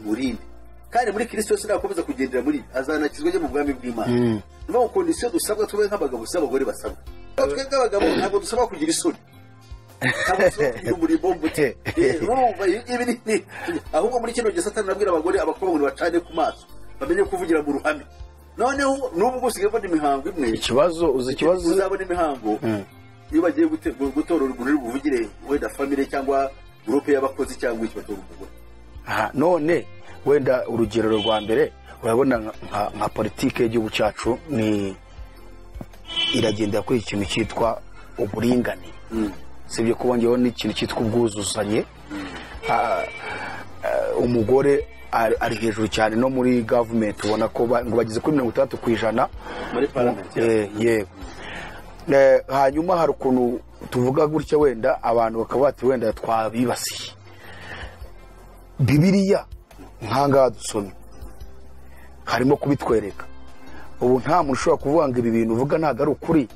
murinde, kandi muri Kristo yose nakomeza kugendera muri azanakizwa ajye mu bwami bw'Imana. Niyo kondisiyo dusabwa tube nk'abagabo si abagore basabwa. Twe nk'abagabo ntabwo dusabwa kugira isoni, ahubwo muri kino gihe Satani arabwira abagore abakobwa ngo bacane ku maso bamenye kuvugira mu ruhame. Noneho n'ubwo usigaye ubona imihango imwe, ikibazo uzabona imihango iyo bagiye gutora umuntu buvugire wenda family cyangwa groupe y'abakozi cyangwa iki batora umugore. None wenda urugero rwa mbere urabona nka politike y'igihugu cyacu ni iragenda kuri ikintu cyitwa uburinganire. Sibyo kubongeyeho n'ikintu cyitwa ubwuzuzanye. Umugore ari hejuru cyane no muri government, ubona ko ngo bagize kuri 60% muri parliament. Yego. Hanyuma hari ukuntu tuvuga gutya wenda abantu bakaba bati wenda twabibasiye. Bibiliya nkanga dusomye harimo kubitwereka. Ubu nta muntu ushobora kuvuga ngo ibi bintu uvuga ntago ari ukuri,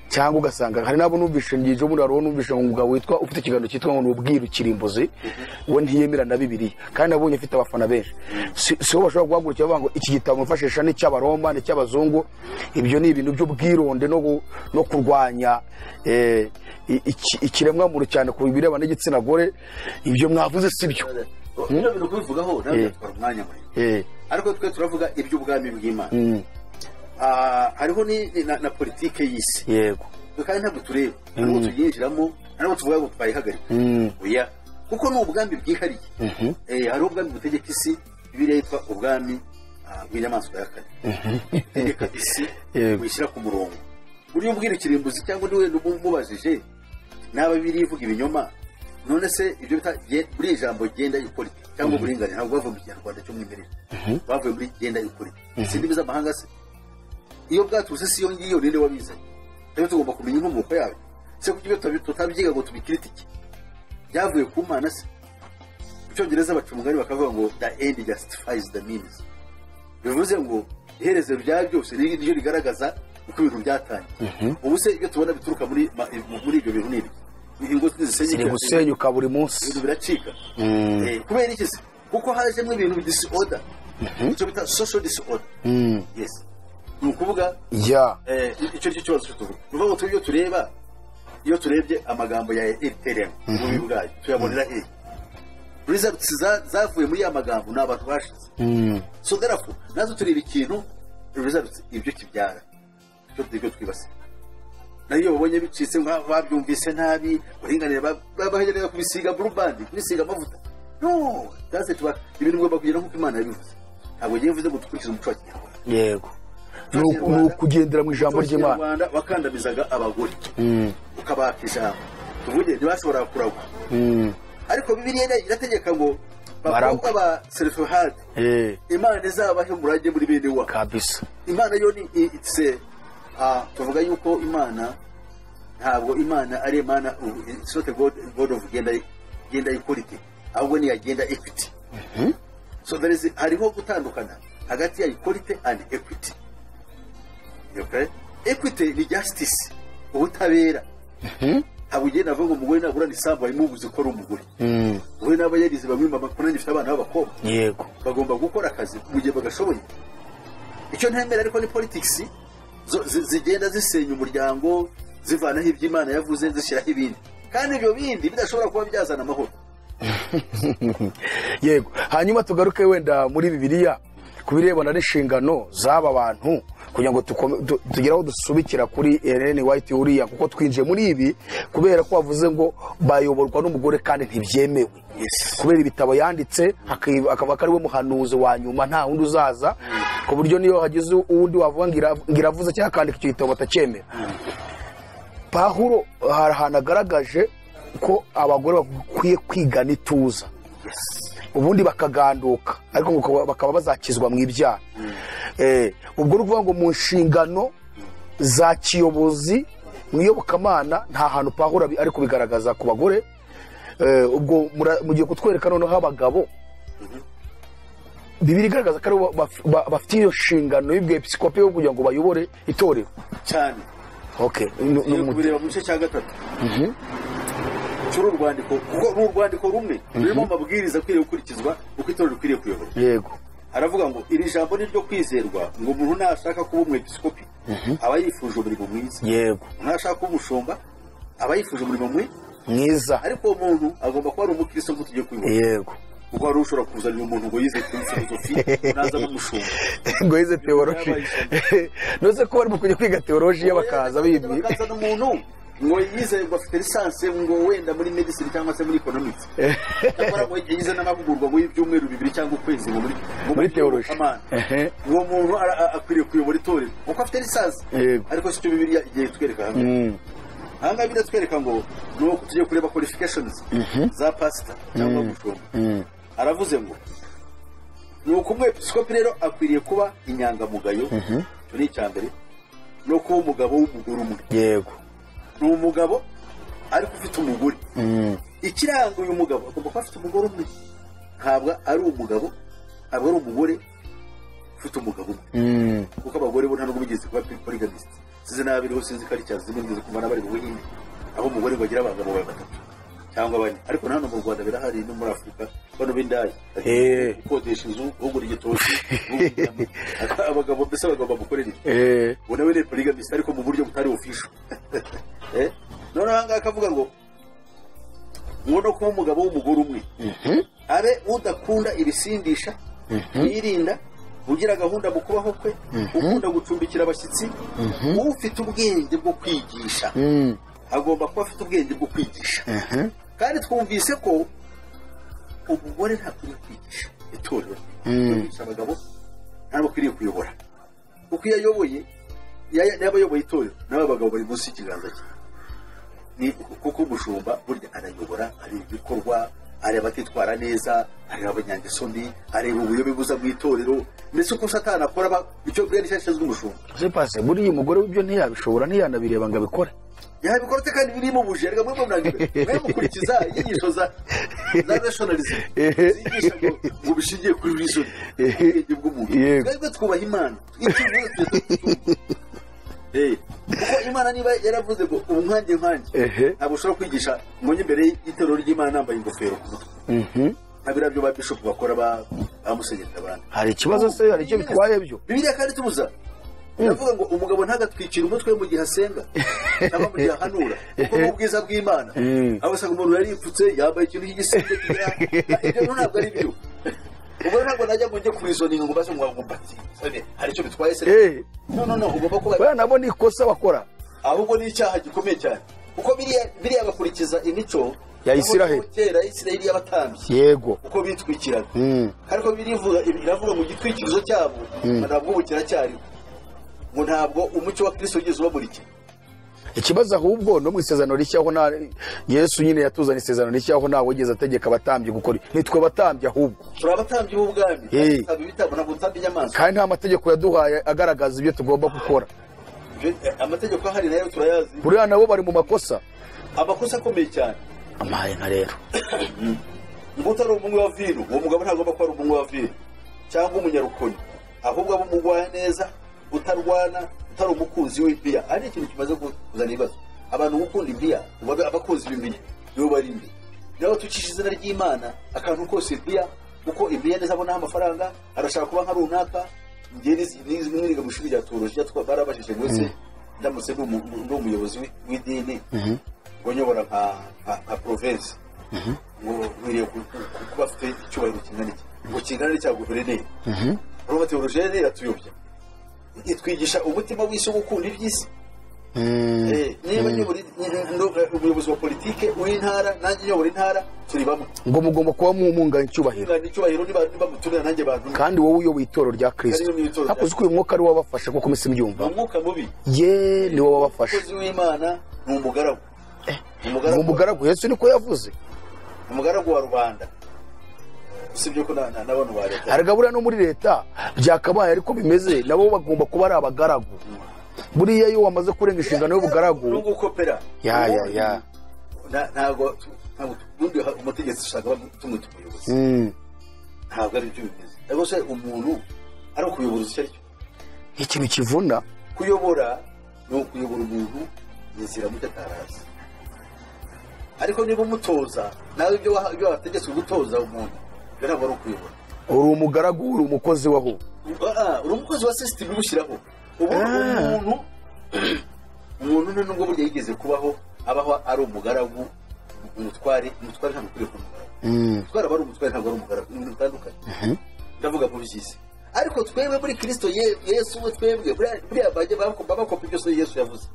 cyangwa ugasanga hari nabo numvishe ngiye muri aro numvishe umugabo witwa ufite ikiganiro cyitwa ngo ubwiru kirimbuzi we ntiyemera na Bibiliya, kandi nabonye afite abafana benshi. So bashobora guhagurukira bavuga ngo iki gitabo mufashisha ni cy'abaroma ni cy'abazungu. Ibyo ni ibintu by'ubwironde no kurwanya ikiremwa muntu cyane ku birebana n'igitsina gore. Ibyo mwavuze sibyo. Ibyo bintu kubivugaho nabyo twara umwanya muri. Ariko twe turavuga iby'ubwami bw'Imana. Hariho na politike y'isi. Yego. Kandi ntabwo tureba ntabwo tuyinjiramo, ntabwo tuvuga ngo twayihagarika. Oya, kuko ni ubwami bwihariye. Hari ubwami butegeka isi, Bibiliya yitwa ubwami bw'inyamaswa ya kane. Tegeka isi wishyira ku murongo. Uri ubwira ikirimbuzi cyangwa ni wenda umubajije n'aba Bibiliya ivuga ibinyoma. None se ibyo bita buri ijambo genda y'ukuri cyangwa uburinganire ntabwo bavuye mu Kinyarwanda cyo mwimerere, bavuye muri genda y'ukuri. Sindi biza amahanga se iyo bwaturuse si yo ngiyo ninde wabizanye. Rero tugomba kumenya inkomoko yayo. Se kuko ibyo tutabyiga ngo tubikritike byavuye ku Mana se. Icyongereza bacumugari bakavuga ngo the end justifies the means. Bivuze ngo iherezo bya byose niryo rigaragaza uko ibintu byatangiye. Ubu se ibyo tubona bituruka muri ibyo bintu nibi ingo ziri gusenyuka buri munsi biracika. Kubera iki se? Kuko hajemo ibintu disorder, icyo bita social disorder. Yes. Nukuvuga icyo kibazo cyo tuvuga. Nuvuga ngo tureba iyo turebye amagambo ya RTRM ububi bwayo tuyabonera hehe results zavuye muri ya magambo ni abantu bashize so therefore nazo tureba ikintu results ibyo kibyara cyo twibase nayo babonye bicitse babyumvise nabi uringanira babaherera kubisiga blue band kubisiga amavuta no that's it ibintu ngomba kugira nkuko Imana yabivuze ntabwo ngiye mvuze ngo dukurikize umuco wa Kinyarwanda yego no kugendera mu ijambo ry'Imana bakandamizaga abagore ukabakisha tuvuge ntibashobora kuragwa ariko Bibiliya irategeka ngo bakobwa ba self hard Imana izabahe umurage muri bene wa kabisa Imana yo ni itse tuvuga yuko Imana ntabwo Imana ari Imana it's not a God of gender equality ahubwo ni agenda equity so there is hariho gutandukana hagati ya equality and equity okay equity ni justice ubutabera habugenda avuga umugore nabura ni sambu ari mubuze ko ari umugore we n'abayarize bamwe bakona nifite abana b'abakobwa yego bagomba gukora akazi mu gihe bagashoboye icyo ntemera ariko ni politics zigenda zisenya umuryango zivanaho iby'Imana yavuze zishyiraho ibindi kandi ibyo bindi bidashobora kuba byazana amahoro yego hanyuma tugaruke wenda muri Bibiliya kubirebana n'inshingano z'aba bantu kugira ngo tugeraho dusubikira kuri Ellen White uriya kuko twinjiye muri ibi kubera ko bavuze ngo bayoborwa n'umugore kandi ntibyemewe kubera ibitabo yanditse akaba ari we muhanuzi wa nyuma nta wundi uzaza ku buryo niyo hagize uwundi wavuga ngiravuze cyangwa akandika icyo gitabo batacyemera Pawulo hari ahantu agaragaje ko abagore bakwiye kwiga n'ituza ubundi bakaganduka ariko bakaba bazakizwa mu ibyaha ubwo ni ukuvuga ngo mu nshingano za kiyobozi mu iyobokamana nta hantu Pawulo ari kubigaragaza ku bagore ubwo mugiye kutwereka noneho abagabo Bibiliya igaragaza ko bafite iyo nshingano y'ubwepiskopi yo kugira ngo bayobore itorero cyane okay kureba mu gice cya gatatu urwandiko rumwe rurimo amabwiriza akwiriye gukurikizwa uko itorero rikwiriye kuyobora yego aravuga ngo iri jambo ni ryo kwizerwa ngo umuntu nashaka kuba umwepiskopi aba yifuje umurimo mwiza yego nashaka kuba umushumba aba yifuje umurimo mwiza ariko uwo muntu agomba kuba ari umukristo nk'uko tugiye kubibona yego kuko hari ushobora kuzanira umuntu ngo yize filozofi naza n'umushumba ngo yize teoloji noze ko barimo kujya kwiga teoloji y'abakaza bibi bakazana umuntu ngo yize bafite lisansi ngo wenda muri medicine cyangwa se muri economics cyangwa ngo yize n'amahugurwa mu ibyumweru 2 cyangwa ukwezi ngo muri teoloji uwo muntu akwiriye kuyobora itorero uko afite lisansi ariko si cyo Bibiliya igiye twereka hamwe hanga Bibiliya twereka ngo nuko tugiye kureba qualifications za pastor cyangwa umushumba aravuze ngo nuko umwepiskopi rero akwiriye kuba inyangamugayo cyo ni icyambere no kuba umugabo w'umugore umwe yego ni umugabo ariko ufite umugore ikiranga uyu mugabo agomba kuba afite umugore umwe ntabwo ari umugabo ntabwo ari umugore ufite umugabo umwe kuko abagore bo nta nubwo bigeze kuba polygamist size n'abiriho sinzi ko ari cyazo zimwe ngize kumva n'abari mu Buhinde aho umugore ngo agira abagabo batatu cyangwa bane ariko hano mu Rwanda birahari no muri Afurika bano b'indaya ukodesha inzu ugura igitoki abagabo mbese abagabo bamukorera ubona we ni polygamist ariko mu buryo butari official none aha ngaha akavuga ngo no kuba umugabo w'umugore umwe abe udakunda ibisindisha yirinda ugira gahunda mu kubaho kwe ukunda gucumbikira abashyitsi ufite ubwenge bwo kwigisha agomba kuba afite ubwenge bwo kwigisha kandi twumvise ko umugore ntakwiriye kwigisha itorero kwigisha abagabo ntabwo akwiriye kuyobora kuko iyo ayoboye yaba ayoboye itorero n'aba bagabo bari munsi y'ikiganza cye ni kuko umushumba burya arayobora areba ibikorwa areba atitwara neza areba abanyangeso mbi areba ubuyobe buza mu itorero ndetse uko satani akora icyo bwari cyashyizwe umushumba se pase buriya umugore w'ibyo ntiyabishobora ntiyanabireba ngo abikore yabikora kandi birimo buje rega muri mwe mukurikiza inyigisho za nationalism zigisha ngo bishingiye kuri reason ubwenge bw'umuntu twebwe twubaha Imana kuko Imana niba yaravuze ngo umwanjye ntabwo ushobora kwigisha ngo imbere y'itorero ry'Imana nambaye ingofero ku mutwe ntabira byo ba bishop bakora bamusenyera abandi hari ikibazo se hari icyo bitwaye byo Bibiliya kandi tubuza biravuga ngo umugabo ntagatwikira umutwe mu gihe asenga cyangwa mu gihe ahanura kuko mu bwiza bw'Imana aho usanga umuntu yaripfutse yambaye ikintu cy'igisenge ibyo ntabwo ari byo ubwo ntabwo najya ngo njye kurizoninga ngo baze mwagumbatsi hari icyo bitwaye se no ugomba kuba bana nabo ni ikosa bakora ahubwo ni icyaha gikomeye cyane kuko biriya bakurikiza imico ya Isiraheli kera Isiraheli y'abatambyi yego uko bitwikiraga ariko biravuga mu gitwikirizo cyabo ntabwo bukira cyari ngo ntabwo umucyo wa Kristo ugeze ubamurikira ikibazo ahubwo no mu isezerano rishyaho na Yesu nyine yatuzana isezerano rishyaho ntawe wigeze ategeka abatambyi gukora nitwe batambyi ahubwo turi abatambyi b'ubwami bitabo ntabwo utambi inyamaswa kandi nta mategeko yaduhaye agaragaza ibyo tugomba gukora amategeko ahari nayo turayazi buriya nabo bari mu makosa akomeye cyane amaye nka rero ngo utari umunywi wa vino uwo mugabo ntagomba kuba ari umunywi wa vino cyangwa umunyarukoni ahubwo abo mugwaye neza utarwana utari umukunzi w'imbiya ari ikintu kimaze kuzana ibibazo abantu gukunda imbiya abakunzi b'imbiya nibo bari imbi nawe tukishe izina ry'Imana akantu kose imbiya kuko imbiya neza abonaho amafaranga arashaka kuba nka runaka niga mu ishuri rya teologiya barabajije ngo ese ndamutse ndi umuyobozi w'idini ngo nyobora nka province ngo nkwiriye kuba afite icyubahiro kingana iki ngo kingana n'icya guverineri urumva teologiya iratuyobya itwigisha umutima w'isi wo gukunda iby'isi niba umuyobozi wa politike w'intara nanjye nyobora intara turi bamwe ngo mugomba kuba mungana icyubahiro niba muturira nanjye bantu kandi wowe uyoboye itorero rya Kristo hakoze uko uyu mwuka ari wabafasha kuko misi mbyumva umwuka mubi ni wowe wabafasha umukozi w'Imana ni umugaragu umugaragu Yesu niko yavuze umugaragu wa rubanda sibyo ko n'abantu ba leta aragabura no muri leta byakabaye ariko bimeze nabo bagomba kuba ari abagaragu buriya iyo wamaze kurenga inshingano y'ubugaragu n'ugukopera ya ntabwo ubundi umutegetsi ushaka tumwe umuyobozi ntabwo ari byo bimeze ariko se umuntu ari ukuyobora icyo ari cyo ikintu kivuna kuyobora ni ukuyobora umuntu inzira mucyo atarazi ariko niba umutoza nawe ibyo wategetswe gutoza umuntu ntabwo ari ukuyobora uri umugaragu uri umukozi waho uri umukozi wa system igushyiraho umuntu nubwo burya yigeze kubaho abaho ari umugaragu umutware ntabwo ukwiye kuba umugaragu aba ari umutware ntabwo ari umugaragu ni ibintu bitandukanye ndavuga mu by'isi ariko twebwe muri Kristo Yesu we twebwe buriya bakopa ibyo Yesu yavuze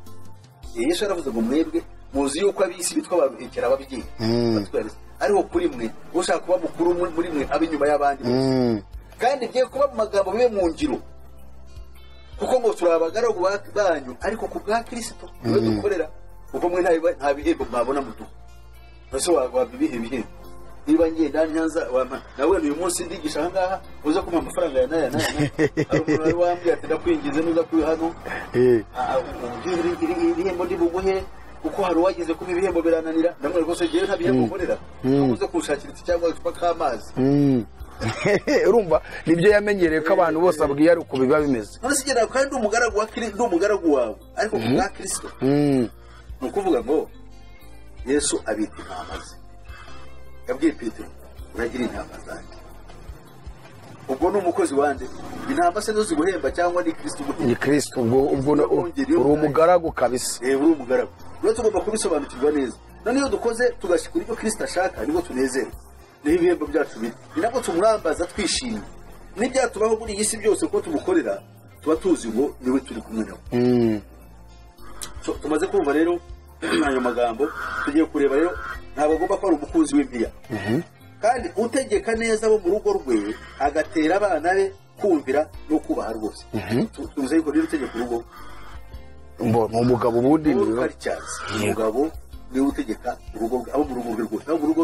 Yesu yaravuze ngo mwebwe muzi yuko ab'isi bitwa baruhekera ababyeyi ariko kuri mwe ushaka kuba mukuru muri mwe ab'inyuma y'abandi kandi bye kuba mu magambo bibe mu ngiro kuko ngo turi abagaragu banyu ariko ku bwa Kristo niwe dukorera kuko mwe nta bihembo mwabona mu duhu ese waba ibihe bihembo niba ngenda Nyanza nawe uyu munsi ndigisha aha ngaha uza kumpa amafaranga ya naya hari umuntu wari wambwiye ati ndakwingize nuza kuri hano ibihembo ndi buguhe kuko hari uwagize kuba ibihembo birananira ndamubwira ko se ngewe nta bihembo mbonera uze kunshakira iki cyangwa icupa k'amazi urumva nibyo yamenyereye ko abantu bose abwiye ari uko biba bimeze none sigera kandi ndi umugaragu wawe ariko ku bwa Kristo ni ukuvuga ngo Yesu abita intama ze yabwiye Petero uragira intama zanjye ubwo ni umukozi wande intama se zo ziguhemba cyangwa ni Kristo ubwo uri umugaragu kabisa uri umugaragu rero tugomba kubisobanukirwa neza none iyo dukoze tugashyikura ibyo Kristo ashaka nibwo tunezerwa niho ibihembo byacu biri ni nabwo tumwambaza twishimye n'ibyatubaho muri iyi si byose ko tumukorera tuba tuzi ngo niwe turi kumwe nawe tumaze kumva rero ayo magambo tugiye kureba rero ntabwo agomba kuba ari umukunzi w'imbiya kandi utegeka neza abo mu rugo rwe agatera abana be kumvira no kubaha rwose tuzi yuko rero utegeka urugo ni umugabo ubundi umugabo niwe utegeka urugo abo mu rugo rwe rwose abo mu rugo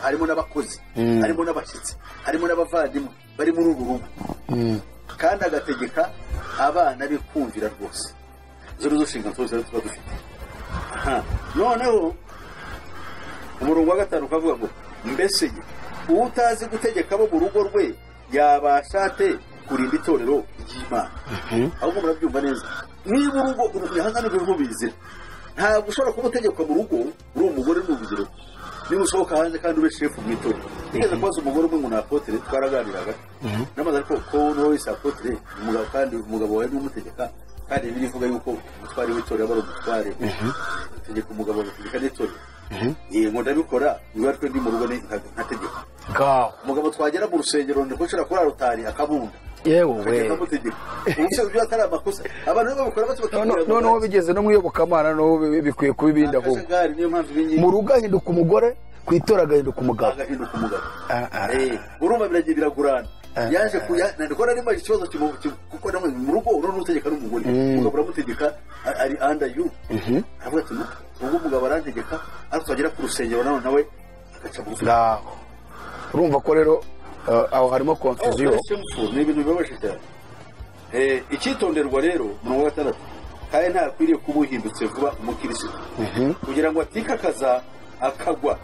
harimo n'abakozi harimo n'abashyitsi harimo n'abavandimwe bari muri uru rugo kandi agategeka abana be kumvira rwose izo nizo nshingano zose tuba dufite noneho umurongo wa 5 ukavuga ngo mbese utazi gutegeka abo mu rugo rwe yabasha ate kurinda itorero ry'Imana ahubwo murabyumva neza niba urugo yahangana n'ibintu bizira ntabwo ushobora kuba utegekwa mu rugo uri umugore n'ubuziro niba usohoka hanze kandi ube shefu mu itorero nigeze kubaza umugore umwe ngo ni apotere twaraganiraga namaze ariko ko n'uwo wese apotere umugabo kandi umugabo wawe n'umutegeka kandi birivuga yuko umutware w'itorero aba ari umutware tegeka umugabo gutegeka n'itorero ngo ndabikora niba twe ndi mu rugo ntategeka umugabo twagera mu rusengero ndiko nshobora kurara rutari akabunda yewe ubuse byo atari amakosa abantu babikora batubakira noneho bigeze no mwiyobokamana no bikwiye kuba ibindi ahubwo mu rugo ahinduka umugore kwitora agahinduka umugabo urumva biragiye biragurana yaje ndikora ari maji ikibazo kuko namwe mu rugo urone utegeka n'umugore umugabo uramutegeka ari under you avuga ati ubwo umugabo arantegeka ariko twagera ku rusengero nawe agaca mu ngaho urumva ko rero aho harimo confusion ni ibintu bibabaje cyane icyitonderwa rero mu wa 6 kandi ntakwiriye kuba uhindutse vuba umukirisitu kugira ngo atikakaza akagwa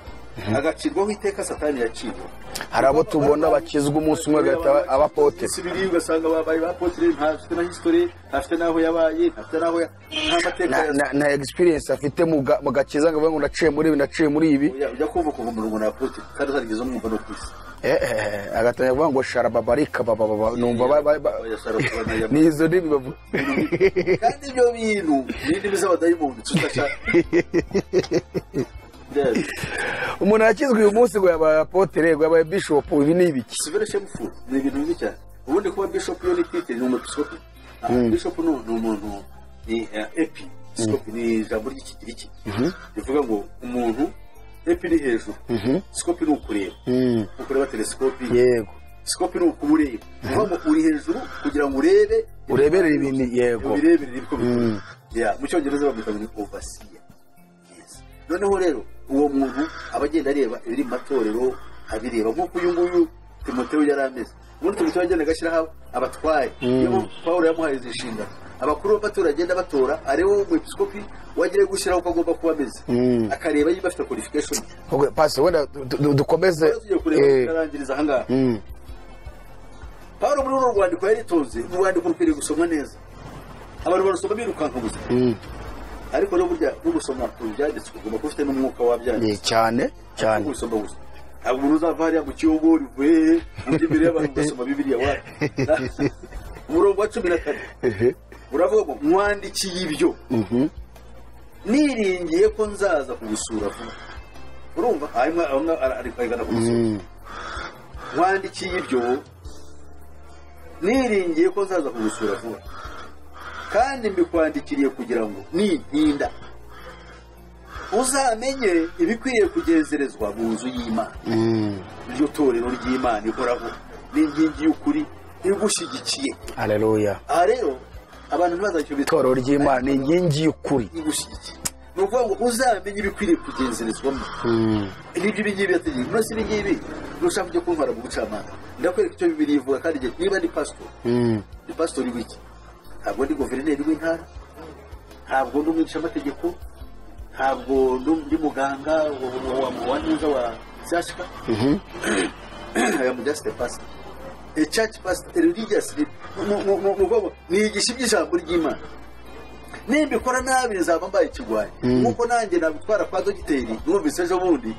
agacirwaho iteka satani yaciwe hari abo tubona bakizwa umunsi umwe agahita abapote sibiri ugasanga babaye bapotre ntafite na history ntafite naho yabaye ntafite naho nta mateka na experience afite mu gakiza ngo ngo ndaciye muri ibi ujya kumva kuva mu rugo na pote kandi zarigeze umwumva no kwisi agatanya kuvuga ngo sharababarika baba numva nizo ndimi bavuga kandi ibyo bintu n'indimi z'abadayimoni tutashaka umuntu yakizwe uyu munsi ngo yabaye apotere ngo yabaye bishop ibi ni ibiki sivereshe mufu ni ibintu bibi cyane ubundi kuba bishop yo ni titre ni umupiscope bishop ni umuntu ni episcope ni ijambo ry'ikigiriki bivuga ngo umuntu epi ni hejuru scope ni ukureba telescope yego scope ni ukubureba uvuga uri hejuru kugira ngo urebere ibintu yego ubirebere ibiko mu cyongereza bamwita ngo ni overseer noneho rero uwo muntu abagenda areba ibiri mu matorero abireba nk'uko uyu nguyu Timoteyo yari ameze ubundi Timoteyo agenda agashyiraho abatwaye niyo Pawulo yamuhaye izi nshingano abakuru b'amatorero agenda batora ariwo mu episkopi wagiye gushyiraho uko agomba kuba ameze akareba yiba afite qualification pastor wenda dukomeze karangiriza ahangaha Pawulo muri uru rwandiko yaritonze urwandiko rukwiriye gusomwa neza abantu barusoma birukanka gusa ariko no burya no gusoma byanditswe ugomba kufite n'umwuka wabyanditse cyane gusoma gusa ntabwo umuntu uzava hariya mu kiyogo rivuye mu by'imbere y'abantu basoma bibiliya wa umurongo wa 14 uravuga ngo mwandikiye ibyo niringiye ko nzaza kugusura vuba urumva hanyuma ari kwigana kugusura mwandikiye ibyo niringiye ko nzaza kugusura vuba kandi mbikwandikiriye kugira ngo nintinda uzamenye ibikwiriye kugenzerezwa mu nzu y'Imana iryo torero ry'Imana ikoraho n'ingingi y'ukuri igushyigikiye haleluya rero abantu ntibazajye itorero ry'Imana n'ingingi y'ukuri igushyigikiye ni ukuvuga ngo uzamenye ibikwiriye kugenzerezwamo n'ibyo ibingibi yategeka nose ibingibi nushaka kujya kuntwara mu bucamanza ndakwereka icyo bibiri ivuga kandi niba ni pastor w'iki ntabwo ndi guverineri w'intara ntabwo ndi umwigisha ntabwo ndi muganga wa neza wa cyashika I am just a pastor a church pastor religious nigisha iby'ijambo ry'Imana nimbikora nabi nzaba mbaye ikigwaye nkuko nanjye nabitwara kwa dogiteri numvise ejo bundi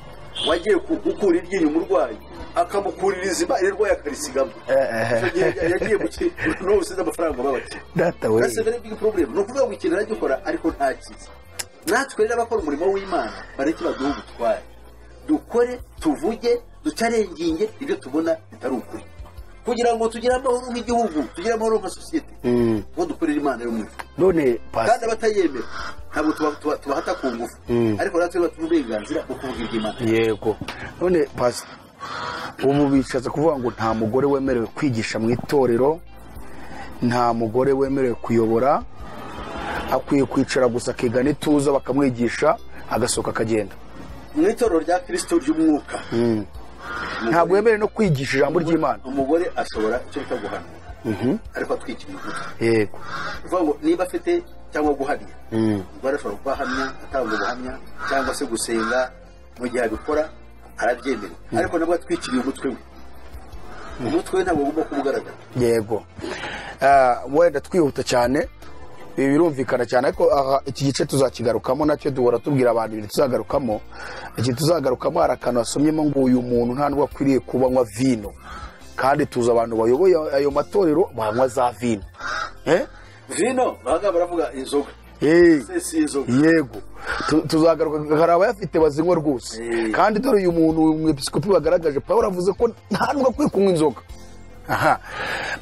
wagiye gukura iryinyo umurwayi akamukurira izima irwaye akarisigamo yagiye muki no usize amafaranga babake data we that's a very big problem no kuvuga ikintu aragikora ariko ntakizi natwe rero abakora umurimo w'Imana bareke baduha ubutware dukore tuvuge ducarenginge ibyo tubona bitari ukuri kugira ngo tugire amahoro nk'igihugu tugire amahoro nka society ngo dukorere Imana yo mwese none kandi abatayemera ntabwo tubahata ku ngufu ariko natwe batuha uburenganzira bwo kuvuga iby'Imana yego none pastor ubu bishatse kuvuga ngo nta mugore wemerewe kwigisha mu itorero nta mugore wemerewe kuyobora akwiye kwicara gusa akigana ituza bakamwigisha agasohoka akagenda mu itorero rya Kristo ry'umwuka ntabwo yemerewe no kwigisha ijambo ry'Imana umugore ashobora icyo bita guhanura ariko atwikira umutwe yego uvuga ngo niba afite cyangwa guhamya umugore ashobora kubahamya atanga ubuhamya cyangwa se gusenga mu gihe abikora arabyemera ariko nabwo atwikiriye umutwe ntabwo ugomba kubugaragara yego wenda twihuta cyane ibi birumvikana cyane ariko iki gice tuzakigarukamo nacyo duhora tubwira abantu ibintu tuzagarukamo iki tuzagarukamo hari akantu wasomyemo ngo uyu muntu nta nubwo akwiriye kubanywa vino kandi tuzi abantu bayoboye ayo matorero banywa za vino vino bahaga baravuga inzoga yego tuzagaruka hari abayafite bazinywa rwose kandi dore uyu muntu umwepiskopi bagaragaje Pawulo avuze ko nta nubwo akwiye kunywa inzoga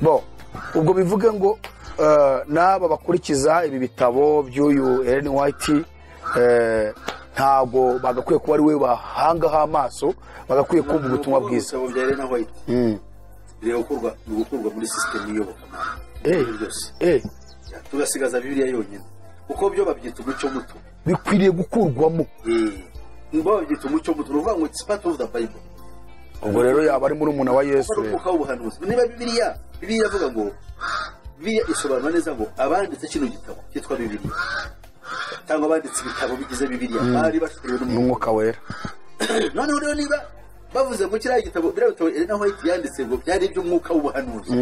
bo ubwo bivuge ngo n'aba bakurikiza ibi bitabo by'uyu Ellen White ntabwo bagakwiye kuba ari we bahangaho amaso bagakwiye kumva ubutumwa bwiza bireba gukurwa muri sisitemu y'iyobokamana tugasigaza Bibiliya yonyine kuko byo babyita umucyo muto bikwiriye gukurwamo babyita umucyo muto uvuga ngo it's part of the Bible. Ubwo rero yaba ari muri umuna wa Yesu niba Bibiliya avuga ngo Bibiliya isobanura neza ngo abanditse kino gitabo cyitwa Bibiliya cyangwa abanditse ibitabo bigize Bibiliya bari bashiriwe n'umwuka wera noneho rero niba bavuze ngo kiriya gitabo birabitabo Ellen White yanditse ngo byari iby'umwuka w'ubuhanuzi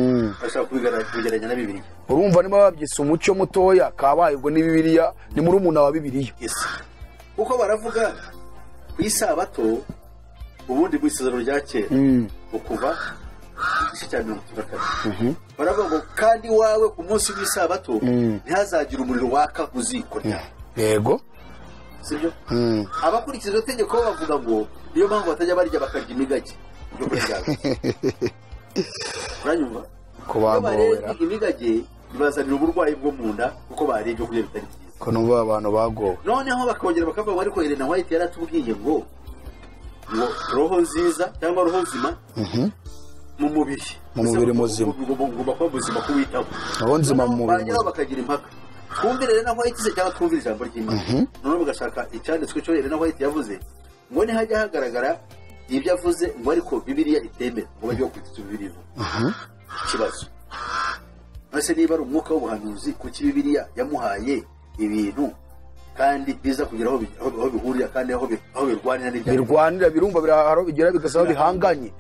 bashaka kubigeranya na Bibiliya urumva niba babyise umucyo mutoya kabaye ubwo ni Bibiliya ni muri umuna wa Bibiliya kuko baravuga ku isabato ubundi mu isezerano rya kera ukuva igice cya 34 baravuga ngo kandi wawe ku munsi w'isabato ntihazagira umuriro waka uzikorya yego sibyo abakurikiza itegeko bavuga ngo niyo mpamvu batajya barya bakarya imigage yo kurya uranyumva ko bagowera imigage ibazanira uburwayi bwo mu nda kuko bariye byo kurya bitari byiza ko numva abantu bagowe noneho bakongera bakavuga ariko Ellen White yaratubwiye ngo roho nziza cyangwa roho nzima mu mubiri muzima ugomba kuba muzima kuwitaho roho nzima mu mubiri muzima bakagira impaka twumvire Ellen White cyangwa twumvire ijambo ry'Imana noneho bagashaka icyanditswe cyo Ellen White yavuze ngo nihajya hagaragara ibyo avuze ngo ariko Bibiliya itemera ngo bajye kwitsa Bibiliya ikibazo ese niba ari umwuka w'ubuhanuzi kuki Bibiliya yamuhaye ibintu kandi biza kugira aho bihurira kandi aho birwanira birwanira birumva biraharo bigera bigasaba bihanganye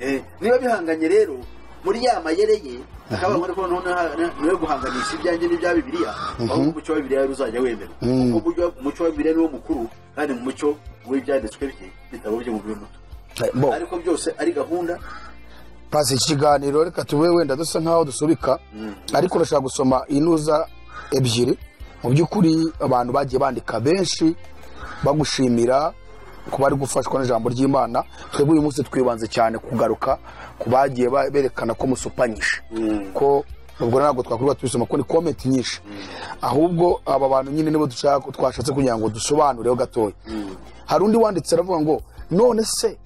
niba bihanganye rero muri ya mayereye akaba muri ko no guhanganisha ibyanjye n'ibya Bibiliya aho umucyo wa Bibiliya uzajya wemera kuko umucyo wa Bibiliya niwo mukuru kandi mu mucyo w'ibyanditswe bye bitabo byo mu muto ariko byose ari gahunda pasi ikiganiro reka tube wenda dusa nkaho dusubika ariko urashaka gusoma inuza ebyiri mu by'ukuri abantu bagiye bandika benshi bagushimira ko bari gufashwa n'ijambo ry'Imana twebwe uyu munsi twibanze cyane kugaruka ku bagiye berekana ko musupanyisha ko ubwo ntabwo twakurwa tubisoma ko ni comment nyinshi ahubwo aba bantu nyine nibo twashatse kugira ngo dusobanureho gatoya hari undi wanditse aravuga ngo none se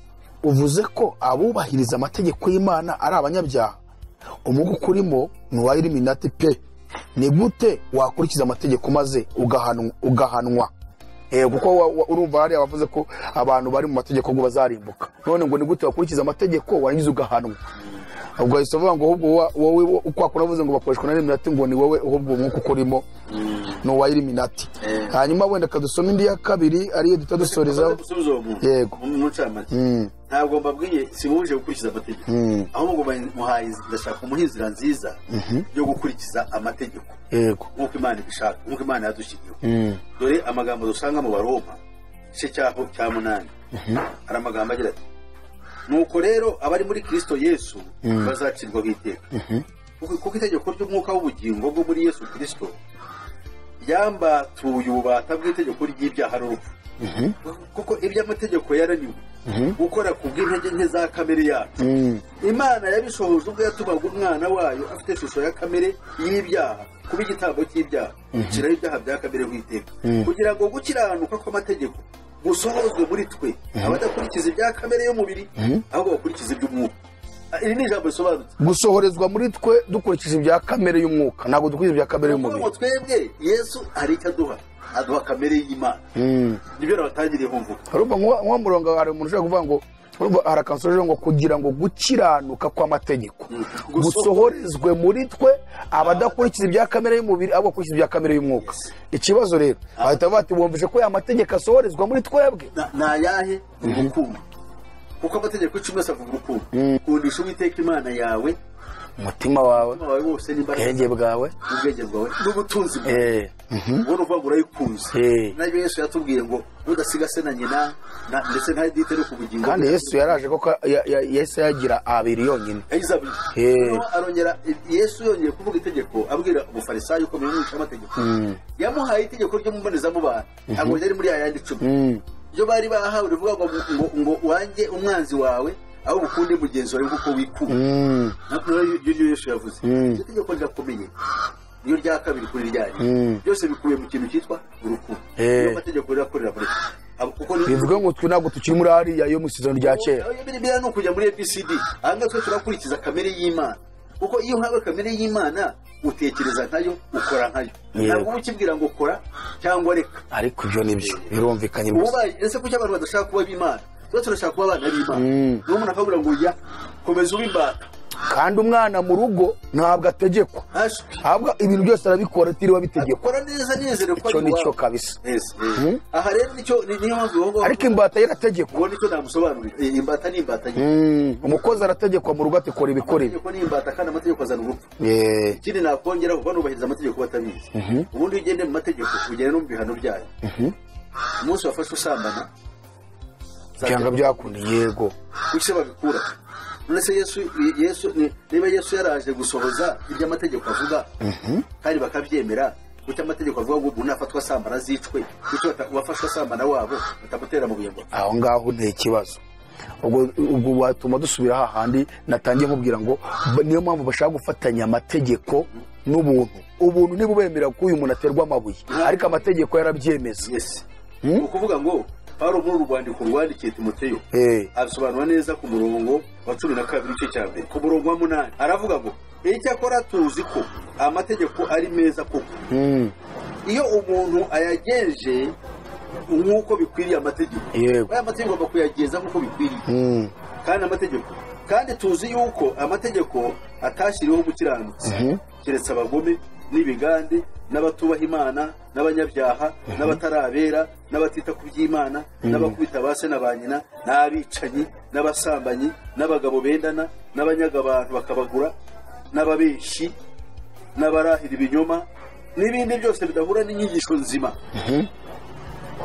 uvuze ko abubahiriza amategeko y'Imana ari abanyabyaha umugu kurimo nuwa Illuminati pe ni gute wakurikiza amategeko maze ugahanwa kuko urumva hari abavuze ko abantu bari mu mategeko ngo bazarimbuka none ngo ni gute wakurikiza amategeko warangiza ugahanwa ubwo ahise avuga ngo ahubwo wowe uko navuze ngo bakoreshwa na Illuminati ngo ni wowe ahubwo umwuka ukurimo nuwa Illuminati hanyuma wenda kadusoma indi ya kabiri ariyo dutadusoreza yego ntabwo mbabwiye simuje gukurikiza amategeko ahubwo muhaye ndashaka umuhinzira nziza yo gukurikiza amategeko yego nk'uko Imana ibishaka nk'uko Imana yadushyiriyeho dore amagambo dusanga mu Baroma igice cyaho cya 8 hari amagambo agira ati nuko rero abari muri Kristo Yesu bazacirwa iteka kuko itegeko ry'umwuka w'ubugingo bwo muri Yesu Kristo yambatuye ububata bw'itegeko ry'ibyaha n'urupfu kuko iby'amategeko yaraniwe gukora ku bw'intege nke za kamere yacu Imana yabishohoje ubwo yatumaga umwana wayo afite ishusho ya kamere y'ibyaha kuba igitambo cy'ibyaha gukiraho ibyaha bya kamere w'iteka kugira ngo gukiranuka kw'amategeko gusohozwe muri twe abadakurikiza ibya kamere y'umubiri ahubwo bakurikiza iby'umwuka iri ni ijambo risobanutse gusohorezwa muri twe dukurikije ibya kamere y'umwuka ntabwo dukurikiza ibya kamere y'umubiri ngo twebwe Yesu hari icyo aduha kamere y'Imana nibyo nabatangiriye kumvuga arumva nko murongo hari umuntu ushaka kuvuga ngo hari akansoje ngo kugira ngo gukiranuka kw'amategeko gusohorezwe muri twe abadakurikiza ibya kamere y'umubiri abo bakurikiza ibya kamere y'umwuka ikibazo rero bahita bati bumvise ko ya mategeko asohorezwa muri twebwe nayahe urukundo kuko amategeko icumi yose avuga urukundo kundisha Uwiteka Imana yawe umutima wawe wose ubwenge bwawe n'ubutunzi bwawe ubona uvuga ngo urayikunze nabyo Yesu yatubwiye ngo udasiga se na nyina ndetse nta dite no kubugingo kandi Yesu yaraje koko Yesu yagira abiri yonyine arongera Yesu yongeye kuvuga itegeko abwira umufarisayo ukomeye mu amategeko yamuhaye itegeko ryo mumboneza mu bantu ntabwo yari muri ayandi 10 byo bari bahawe rivuga ngo wanjye umwanzi wawe aho bukunde mugenzi wawe kuko wikunda ibyo Yesu yavuze itegeko ryakomeye niyo rya kabiri kuri ryari byose bikubiye mu kintu cyitwa urukundo niyo mategeko rirakorera muri bivuga ngo twe ntabwo tukiri muri hariya yo mu isezerano rya kera biriya no kujya muri ABCD ahanga twe turakurikiza kamere y'Imana kuko iyo uhawe kamere y'Imana utekereza nkayo ukora nkayo ntabwo ukibwira ngo kora cyangwa reka ariko ibyo nibyo birumvikanye ese kuki abantu badashaka kuba b'Imana twe turashaka kuba abana b'Imana niyo umuntu akavuga ngo ya komeza ubimbata kandi umwana mu rugo ntabwo ategekwa ahubwo ibintu byose arabikora tiriwe bitegekwa akora neza nezere ko cyo nicyo kabisa aha rero niyo mpamvu wowe ariko imbata yarategekwa ubwo nicyo namusobanurira imbata ni imbata umukozi arategekwa mu rugo atekora ibikorera ko ni imbata kandi amategeko azana urupfu ikindi nakongera kuko nubahiriza amategeko batabizi ubundi ugende mu mategeko ugende no mu bihano byayo umunsi wafashe usambana cyangwa byakunda yego kuki babikura nese Yesu niba Yesu yaraje gusohoza ibyo amategeko avuga kandi bakabyemera kuki amategeko avuga ngo umuntu afatwa asambana zicwe kuki wafashwe asambana wabo batamutera mu buyengo aho ngaho nta kibazo ubwo watuma dusubira hahandi natangiye mubwira ngo niyo mpamvu bashaka gufatanya amategeko n'ubuntu ubuntu niba ubemera ko uyu muntu aterwa amabuye ariko amategeko yarabyemeza ukuvuga ngo Pawulo muri urwandiko rwandikiye Timoteyo abisobanura neza ku murongo wa 12 igice cya mbere ku murongo wa 8 aravuga ngo icyakora tuzi ko amategeko ari meza koko iyo umuntu ayagenje nk'uko bikwiriye amategeko aya mategeko agomba kuyageza nk'uko bikwiriye kandi tuzi yuko amategeko atashyiriweho umukiranutsi keretse abagome n'ibigande n'abatubaha Imana n'abanyabyaha n'abatarabera n'abatita ku by'Imana n'abakubita base na banyina n'abicanyi n'abasambanyi n'abagabo bendana n'abanyaga abantu bakabagura n'ababeshi n'abarahira ibinyoma n'ibindi byose bidahura n'inyigisho nzima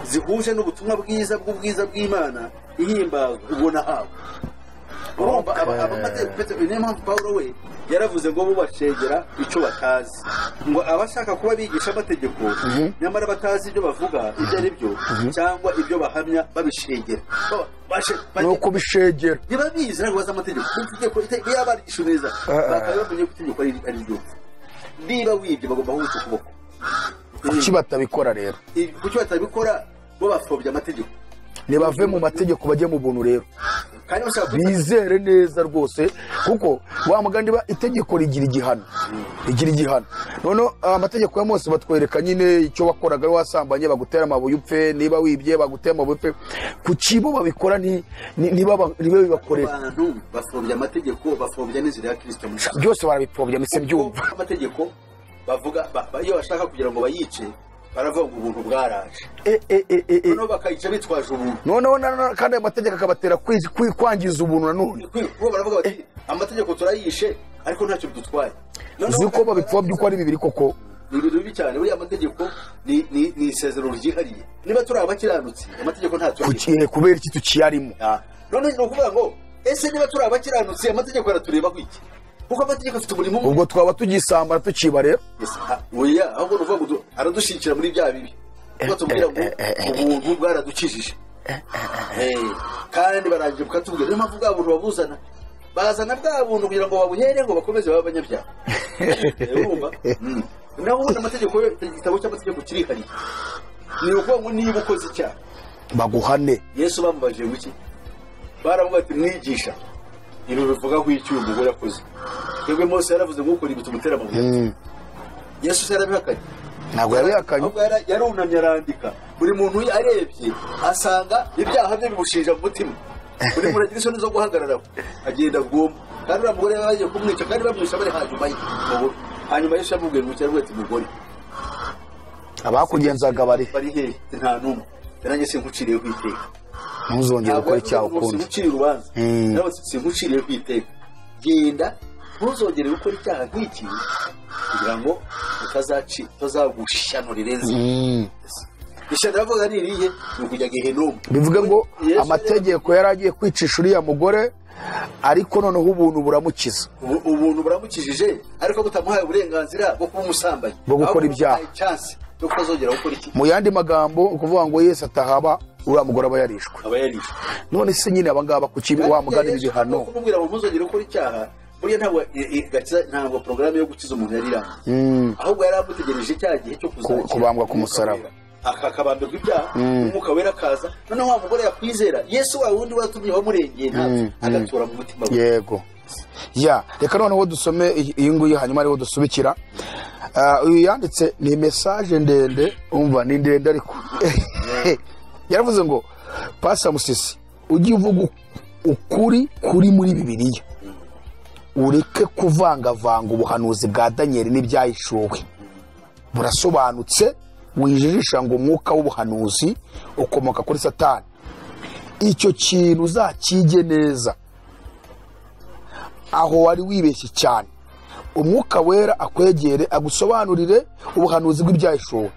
zihuje n'ubutumwa bwiza bw'Imana ihimbazwa ubona hawe niyo mpamvu Pawulo we yaravuze ngo bo bashegera icyo batazi ngo abashaka kuba bigisha amategeko nyamara batazi ibyo bavuga ibyo ari byo cyangwa ibyo bahamya babishegera nuko bishegera ntibabizi ntabwo bazi amategeko iyo abarigisha neza bakaba bamenye ko itegeko ari ryo niba wibye bagomba guca ukuboko kuki batabikora rero kuki batabikora bo bapfobya amategeko ntibave mu mategeko bajye mu buntu rero bizere neza rwose kuko wa mugandi ba itegeko rigira igihano none amategeko ya Mose batwereka nyine icyo wakoraga wasambanye bagutera amabuye upfe niba wibye bagutera amabuye upfe kuki bo babikora niba bibakorera abantu bafobya amategeko bafobya n'inzira ya Kristo byose barabipfobya mise byumva amategeko bavuga iyo bashaka kugira ngo bayice baravuga ngo ubuntu bwaraje noneho bakayica bitwaje ubuntu noneho kandi ayo mategeko akabatera kwangiza ubuntu nanone baravuga bati amategeko turayishe ariko ntacyo bidutwaye uzi ko babipfobya uko ari bibiri koko ni ibintu bibi cyane buriya amategeko ni isezerano ryihariye niba turi abakiranutsi amategeko ntacyo kubera iki tukiyarimo none ni ukuvuga ngo ese niba turi abakiranutsi amategeko araturebaho iki kuko amategeko afite umurimo ubwo twaba tugisambara tukiba rero oya ahubwo nuvuga ngo aradushyikira muri bya bibi kuko tubwira ngo ubuntu bwaradukijije kandi barangije bukatubwira niyo mpamvu bwa buntu babuzana bazana bwa buntu kugira ngo babuhere ngo bakomeze babe abanyabyaha urumva naho ubundi amategeko igitabo cy'amategeko kirihariye ni ukuvuga ngo niba ukoze icyaha baguhane Yesu bamubajije ngo iki baravuga ati mwigisha ibi bivuga ko icyo uyu mugore yakoze twebwe Mose yaravuze ngo ukora ibi tumutera amabuye Yesu yarabihakanye ntabwo yabihakanye yarunamye arandika buri muntu arebye asanga ibyaha bye bimushinja mu mutima buri muntu agira isoni zo guhagararaho agenda bwomba kandi uriya mugore bagiye kumwica kandi bamwisha bari hanyuma Yesu yamubwiye ngo cyarwe ati mugore abakugenzaga bari hehe nta n'umwe nanjye sinkuciriye ku iteka ntuzongere gukora icyaha ukundi sinkuciriye urubanza nawe sinkuciriye ku iteka genda ntuzongere gukora icyaha nk'iki kugira ngo utazagushyano rirenze. Ishyano ravuga ni irihe? Ni ukujya Gehinomu. bivuga ngo amategeko yari agiye kwicisha uriya mugore, ariko noneho ubuntu buramukiza. Ubuntu buramukijije, ariko butamuhaye uburenganzira bwo kuba umusambanyi, bwo gukora ibyaha. Mu yandi magambo ukuvuga ngo Yesu atahaba uriya mugore aba yarishwe. None se nyine abangaba kuki wa mugani ibihano kumubwira ngo muzongere gukora icyaha? Burya ntabwo porogaramu yo gukiza umuntu yari irangiye, ahubwo yari amutegereje cya gihe cyo kubambwa ku musaraba, akabambirwa ibyaha, umwuka wera akaza, noneho wa mugore yakwizera Yesu wa wundi watumye wamurengeye ntapfa, agatura mu mutima we. Yego. Reka noneho dusome iyi nguyu hanyuma ariho dusubikira. Uyu yanditse ni message ndende, umva ni ndende ariko yaravuze ngo Pastor Musisi, ujye uvuga ukuri kuri muri Bibiliya, ureke kuvangavanga ubuhanuzi bwa Daniel n'ibyahishuwe. Burasobanutse, wijijisha ngo umwuka w'ubuhanuzi ukomoka kuri Satani. Icyo kintu uzakige neza, aho wari wibeshye cyane. Umwuka wera akwegere agusobanurire ubuhanuzi bw'ibyahishuwe.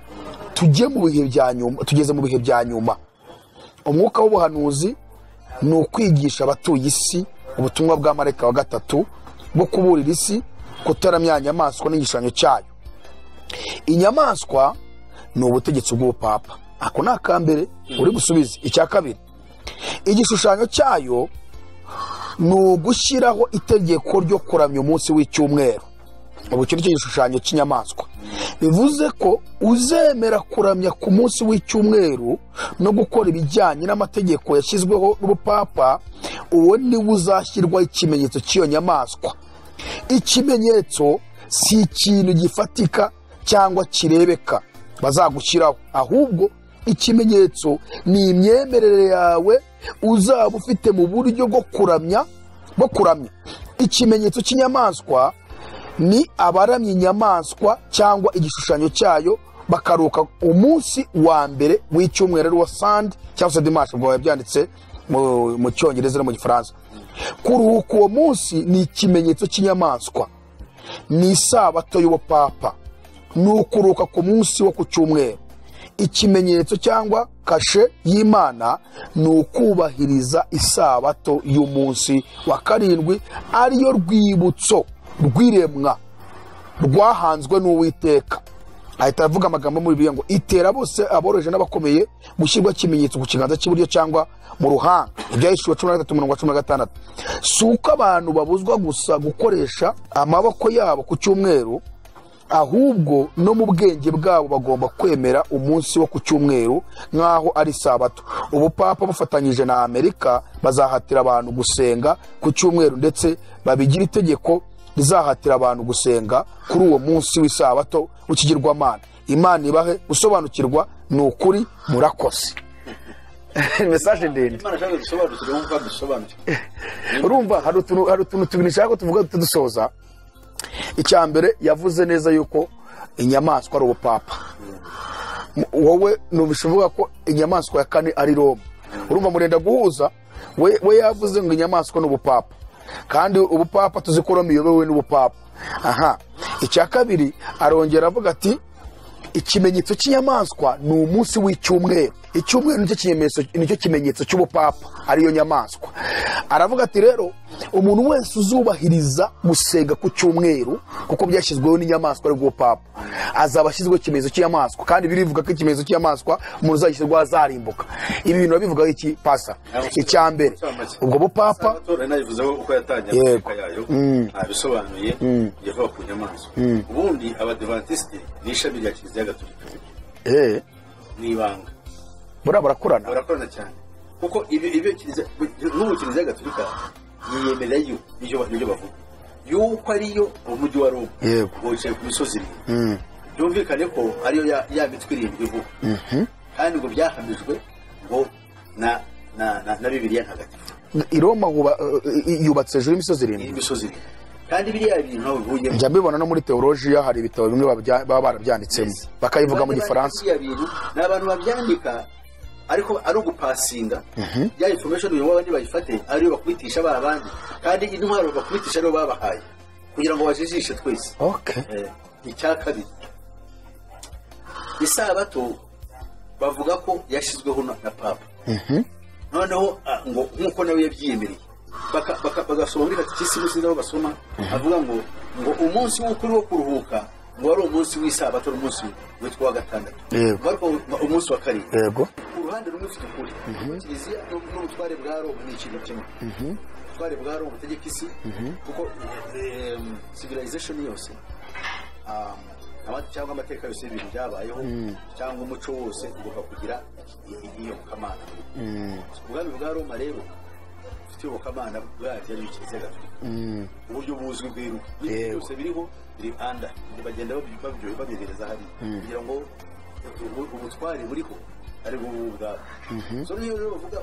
Tugeze mu bihe bya nyuma. Umwuka w'ubuhanuzi ni ukwigisha abatuye isi ubutumwa bwa marayika wa gatatu bwo kuburira isi kutaramya inyamaswa n'igishushanyo cyayo. Inyamaswa ni ubutegetsi bw'ubupapa. Ako ni akambere uri gusubiza. Icya kabiri, igishushanyo cyayo ni ugushyiraho itegeko ryo kuramya umunsi w'icyumweru. Ubu cyo igishushanyo cy'inyamaswa. Bivuze ko uzemera kuramya ku munsi w'icyumweru no gukora ibijyanye n'amategeko yashyizweho n'ubupapa, uwo ni uzashyirwaho ikimenyetso cy'iyo nyamaswa. Ikimenyetso si ikintu gifatika cyangwa kirebeka bazagushyiraho, ahubwo ikimenyetso ni imyemerere yawe uzaba ufite mu buryo bwo kuramya. Ikimenyetso cy'inyamaswa ni abaramya inyamaswa cyangwa igishushanyo cyayo bakaruka umunsi wa mbere w'icyumweru ari wa Sunday cyangwa se dimanche, ubwo yabyanditse mu cyongereza no mu gifaransa. Kuruhuka uwo munsi ni ikimenyetso cy'inyamaswa. Ni isabato y'ubupapa, ni ukuruka ku munsi wo ku cyumweru. Ikimenyetso cyangwa kashe y'Imana ni ukubahiriza isabato y'umunsi wa karindwi, ariyo rwibutso rw'iremwa rwahanzwe n'Uwiteka. Ahita avuga amagambo muri Bibiliya ngo itera bose aboroheje n'abakomeye gushyirwa ikimenyetso ku kiganza cy'iburyo cyangwa mu ruhanga. Ibyahishuwe 13:16. Si uko abantu babuzwa gusa gukoresha amaboko yabo ku cyumweru, ahubwo no mu bwenge bwabo bagomba kwemera umunsi wo ku cyumweru nk'aho ari sabato. Ubupapa bufatanyije na Amerika bazahatira abantu gusenga ku cyumweru, ndetse babigira itegeko rizahatira abantu gusenga kuri uwo munsi w'isabato w'ikigirwamana. Imana ibahe gusobanukirwa, ni ukuri murakoze. Message ndende. Urumva hari utuntu tubiri nshaka ko tuvuga tudusoza. Icya mbere yavuze neza yuko inyamaswa ari ubupapa. Wowe nubishoboka ko inyamaswa ya kane ari Roma. Urumva murenda guhuza, we yavuze ngo inyamaswa ni ubupapa, kandi ubupapa tuzi ko Roma iyobewe n'ubupapa. Icya kabiri arongera avuga ati ikimenyetso cy'inyamaswa ni umunsi w'icyumweru. Icyumweru nicyo kimenyetso cy'ubupapa, ariyo nyamaswa. Aravuga ati rero umuntu wese uzubahiriza gusenga ku cyumweru, kuko byashyizweho n'inyamaswa ari ubupapa, azaba ashyizweho ikimenyetso cy'inyamaswa, kandi birivuga ko ikimenyetso cy'inyamaswa umuntu uzagishyirwaho azarimbuka. Ibi bintu babivugaho iki Pastor? Icya mbere ubwo bupapa yego bisobanuye yavuga ku nyamaswa. Ubundi abadventiste ni ishami rya Kiliziya Gatolika. N'ibanga barakorana cyane, kuko ibyo Kiliziya Gatolika yiyemerera ibyo bavuga yuko ariyo umujyi wa Roma wicaye ku misozi irindwi. Byumvikane ko ariyo ya mitwe irindwi ivuga, kandi ngo byahamijwe ngo na Bibiliya ntagatifu. I Roma yubatse hejuru y'imisozi irindwi. Kandi biriya bintu bivuye njya mbibona no muri teologiya, hari ibitabo bimwe baba barabyanditsemo bakayivuga mu gifaransa. N'abantu babyandika ariko ari ugupasinga ya information y'abandi bayifate ariyo bakubitisha abandi, kandi intwaro bakubitisha ariyo babahaye. kugira ngo bajijishe twese. Icya kabiri, isabato bavuga ko yashizweho na papa. Noneho ngo nkuko nawe yabyiyemereye bagasoma muri katikisi musinzi aho basoma avuga ngo umunsi w'ukuri wo kuruhuka ngo ari umunsi w'isabato umunsi witwa wa gatandatu. Ariko umunsi wa karindwi uruhande rumwe ufite ukuri. Kiliziya n'ubutware bwa Roma ni ikintu kimwe. Ubutware bwa Roma butegeka isi kuko civilization yose cyangwa amateka yose y'ibintu byabayeho cyangwa umuco wose ugomba kugira iyo kamana. Ubwami bwa Roma rero ufite ubukamana bwaryo ari Kiliziya Gatolika. Uburyo buzwi bw'iru byose biriho biri anda bagenda babibereza hari kugira ngo ubutware buriho ari bubwa. So niyo rero bavuga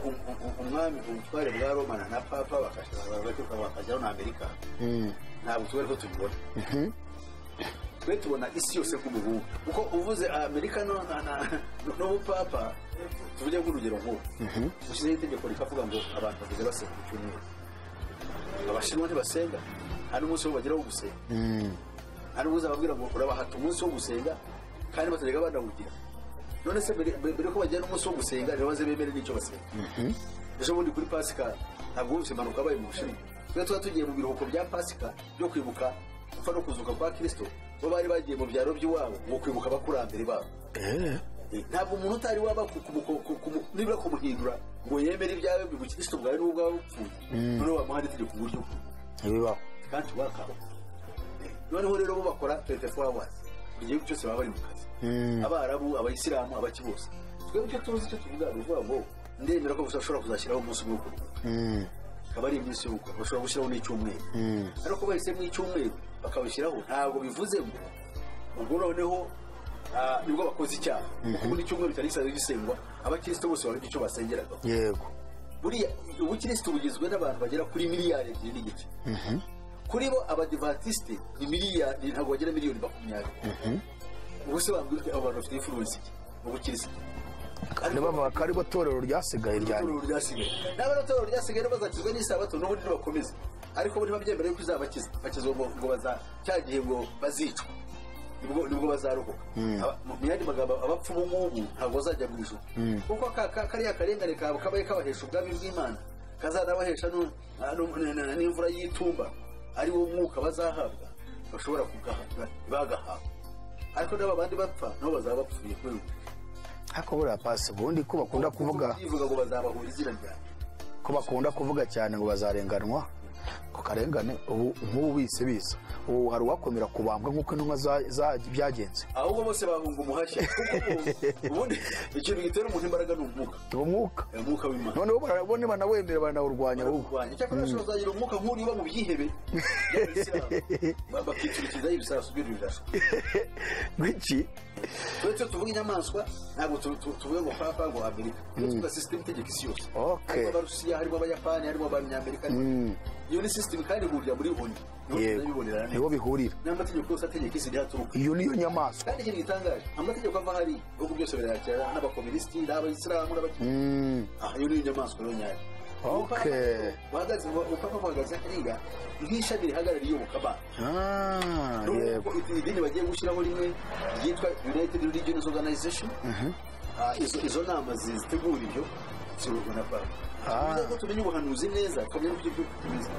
umwami ubutware bwa Roma na papa bakajyaho na Amerika ntabwo tubari ko tubibona. Twe tubona isi yose nk'umuhungu kuko uvuze Amerika n'ubupapa tuvuge nk'urugero nk'ubu ushyizeho itegeko rikavuga ngo abantu bageze basenga ku cyumweru. Abashinwa ntibasenga nta n'umunsi wo bageraho gusenga. Hari ubuze ababwira ngo urabahata umunsi wo gusenga kandi batajyaga banawugira. None se mbere ko bagera n'umunsi wo gusenga rero baze bemere n'icyo basenga. Ejo bundi kuri Pasika ntabwo wumvise impanuka yabaye mu Bushinwa. Twe tuba tugiye mu biruhuko bya Pasika byo kwibuka gupfa no kuzuka kwa Kristo. Bo bari bagiye mu byaro by'iwabo ngo kwibuka abakurambere babo. Ntabwo umuntu utari waba nibura kumuhindura ngo yemere ibyawe mu Kristo bwawe n'ubwo upfuye. None wamuhari itegeko uburyo bibaho kandi wakaba. Noneho rero bo bakora 24 hours igihe cyose baba bari mu kazi. Abarabu, abayisilamu, abaki bose. Twebwe icyo tuzi cyo tuvuga ruvuga ngo ndemera ko ushobora kuzashyiraho umunsi w'uko akaba ari iminsi y'uko bashobora gushyiraho n'icyumweru. Ariko bahise mu icyumweru bakabishyiraho ntabwo bivuze ngo ubwo noneho nibwo bakoze icyaha. Kuko n'icyumweru cyari gisanzwe gisengwa abakristo bose bari icyo basengeraga. Buriya ubukristo bugizwe n'abantu bagera kuri miliyari 2.5. Kuri bo abadivantisite ni miliyari ntabwo bagera miliyoni 20. Ubuse bambwira ko abantu bafite influence mu bukristo. Kandi bava kari bo torero ryasigaye ryari. N'abatorero ryasigaye bazakizwe n'isabato n'ubundi bakomeze. Ariko bo ntibabyemera yuko izabakiza. Bakizwa ngo cyagihe ngo bazicwa. Nibwo bazaruhuka. Mu yandi magambo abapfu b'umubu ntabwo bazajya mu ijuru. Kuko kariya karengane kabaye kabahesha ubwami bw'Imana. Kazanabahesha n'imvura y'itumba. Ari wo mwuka bazahabwa bashobora kugahabwa bagahabwa. Ariko n'abandi bapfa nabo bazaba bapfuye kuri ariko buriya pasi ubundi ko bakunda kuvuga ngo bazabahura izina ryawe ko bakunda kuvuga cyane ngo bazarenganwa ko karengane ubu nk'ubu bisa ubu hari uwakomera kubambwa nk'uko intumwa byagenze ahubwo bose bahunga umuhashya ubundi ikintu gitera umuntu imbaraga ni umwuka w'Imana noneho barabone banawemera banawurwanya ahubwo cyakora bashobora kuzagira umwuka nk'uri uba mu byihebe bakiturikiza ibisasu by'ibirasho gwiki twese tuvuga inyamaswa ntabwo tuvuga ngo papa ngo Amerika tuvuga system itegeka isi yose harimo Abarusiya harimo Abayapani harimo Abanyamerika iyo ni system kandi ihurira muri oni niho bihurira n'amategeko yose ategeka isi ntihaturuka iyo niyo nyamaswa kandi ikintu gitangaje amategeko ava hari ibihugu byose birayakira n'abakomunisiti n'abayisilamu iyo niyo nyamaswa rero nyayo bahagaze upapa bahagaze hariya nk'ishami rihagarariye iyobokamana yego idini bagiye gushyiraho rimwe ryitwa United Religions Organization izo nama zitegura ibyo ziyoborwa na papa bivuze ko tumenya ubuhanuzi neza tukamenya ibyo bimeze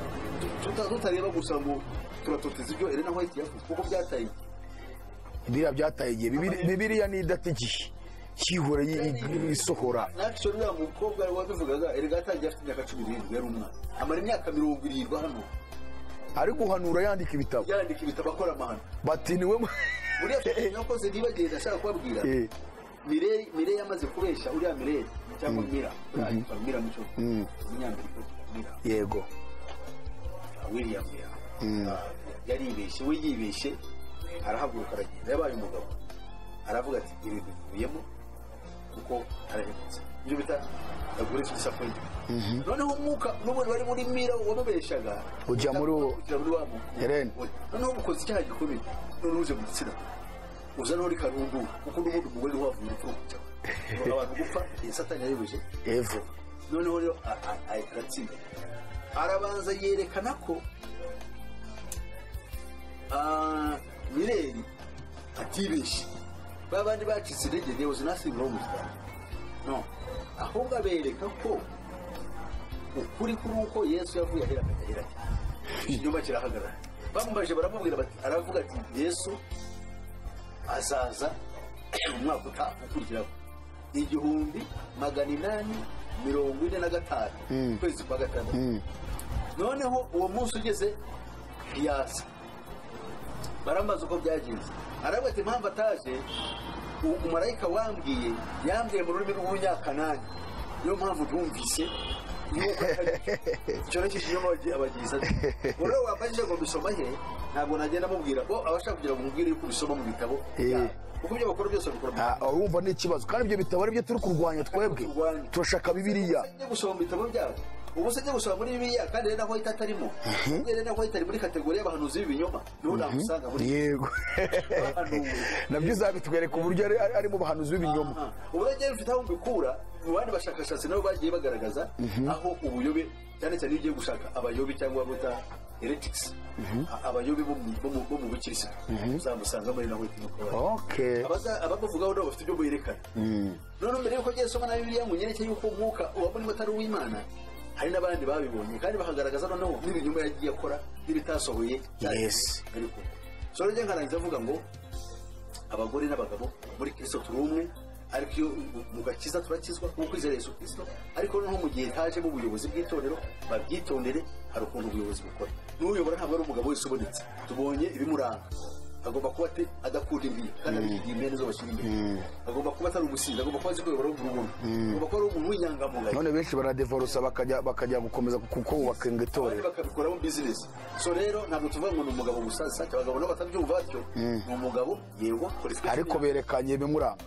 tutareba gusa ngo turatoteza ibyo Elena White yavuze kuko byataye byataye igihe Bibiliya ni idata igihe kihora isohora natwe uriya mukobwa wabivugaga erega atangiye afite imyaka 17 yari umwana amara imyaka 70 hano ari guhanura yandika ibitabo akora amahano bati niwe muri afite yakoze nibagenda ashaka kubabwira Mire yamaze kubesha uriya Mire cyangwa Mira mucyo umunyamerika Mira yego William yaribeshe we yibeshe arahaguruka aragenda yabaye umugabo aravuga ati ibi bivuyemo kuko arahemutse ibyo bita agure disappoint noneho umwuka n'ubundi bari muri Mira wababeshaga ujya muri Helen noneho ukoze icyaha gikomeye noneho uje mu tsira uza no rikarundu kuko n'ubundi umugore wavuye urupfu abantu gupfa Satani yayobeje Eva noneho rero aratsinda arabanza yerekana ko mireri atibeshye babandi bacitse intege there was nothing wrong with that no ahubwo abereka ko ukuri kuri uko Yesu yavuye ahera akagera inyuma kirahagarara bamubajije baramubwira bati aravuga ati Yesu azaza umwaka utaha ukurikiraho 1845 kwezi kwa gatandatu noneho uwo munsi ugeze ntiyaza baramaze uko byagenze aravuga ati impamvu ataje umumarayika yambwiye mu rurimi rw'Umunyakanani niyo mpamvu ntumvise cyo n'iki kinyoma abagize uri wabajije ngo bisoma he ntabwo nagenda mubwira bo abashaka kugira ngo mubwire yuko bisoma mu bitabo kuko ibyo bakora byose bikora urumva ni ikibazo kandi ibyo bitabo ari byo turi kurwanya twebwe turashaka Bibiliya gusoma mu bitabo byabo ubu se gusoma muri Bibiliya kandi rero naho itatarimo rero naho itari muri kategori y'abahanuzi b'ibinyoma niho namusanga muri yego nabyo uzabitwereka uburyo ari mu bahanuzi b'ibinyoma ubu rero bifite aho mbikura mu bandi bashakashatsi nabo bagiye bagaragaza aho ubuyobe cyane cyane iyo ugiye gushaka abayobe cyangwa buta heretics abayobe bo mu bukirisitu uzamusanga muri naho abavugaho nabo bafite ibyo berekana none mbere yuko agiye soma na Bibiliya mu nyerekeye yuko umwuka wabona atari uw'Imana hari n'abandi babibonye kandi bakagaragaza noneho n'ibinyuma yagiye akora n'ibitasohoye ariko so rero nkarangiza avuga ngo abagore n'abagabo muri Kristo turi umwe ariko iyo mu gakiza turakizwa kuko kwizera Yesu Kristo ariko noneho mu gihe hajemo ubuyobozi bw'itorero babyitondere hari ukuntu ubuyobozi bukora n'uyobora ntabwo ari umugabo wese ubonetse tubonye ibimuranga agomba kuba adakunda imbi kandi abigiye imene zo bashyira imbere agomba kuba atari umusinzi agomba kuba azi kuyobora umuntu agomba kuba ari umuntu w'inyangamugayo none benshi baradevorusa bakajya gukomeza kuko bakenga itorero bakabikoramo business so rero ntabwo tuvuga ngo ni umugabo gusa abagabo nabo batabyumva batyo ni umugabo yego ariko berekanye bimuranga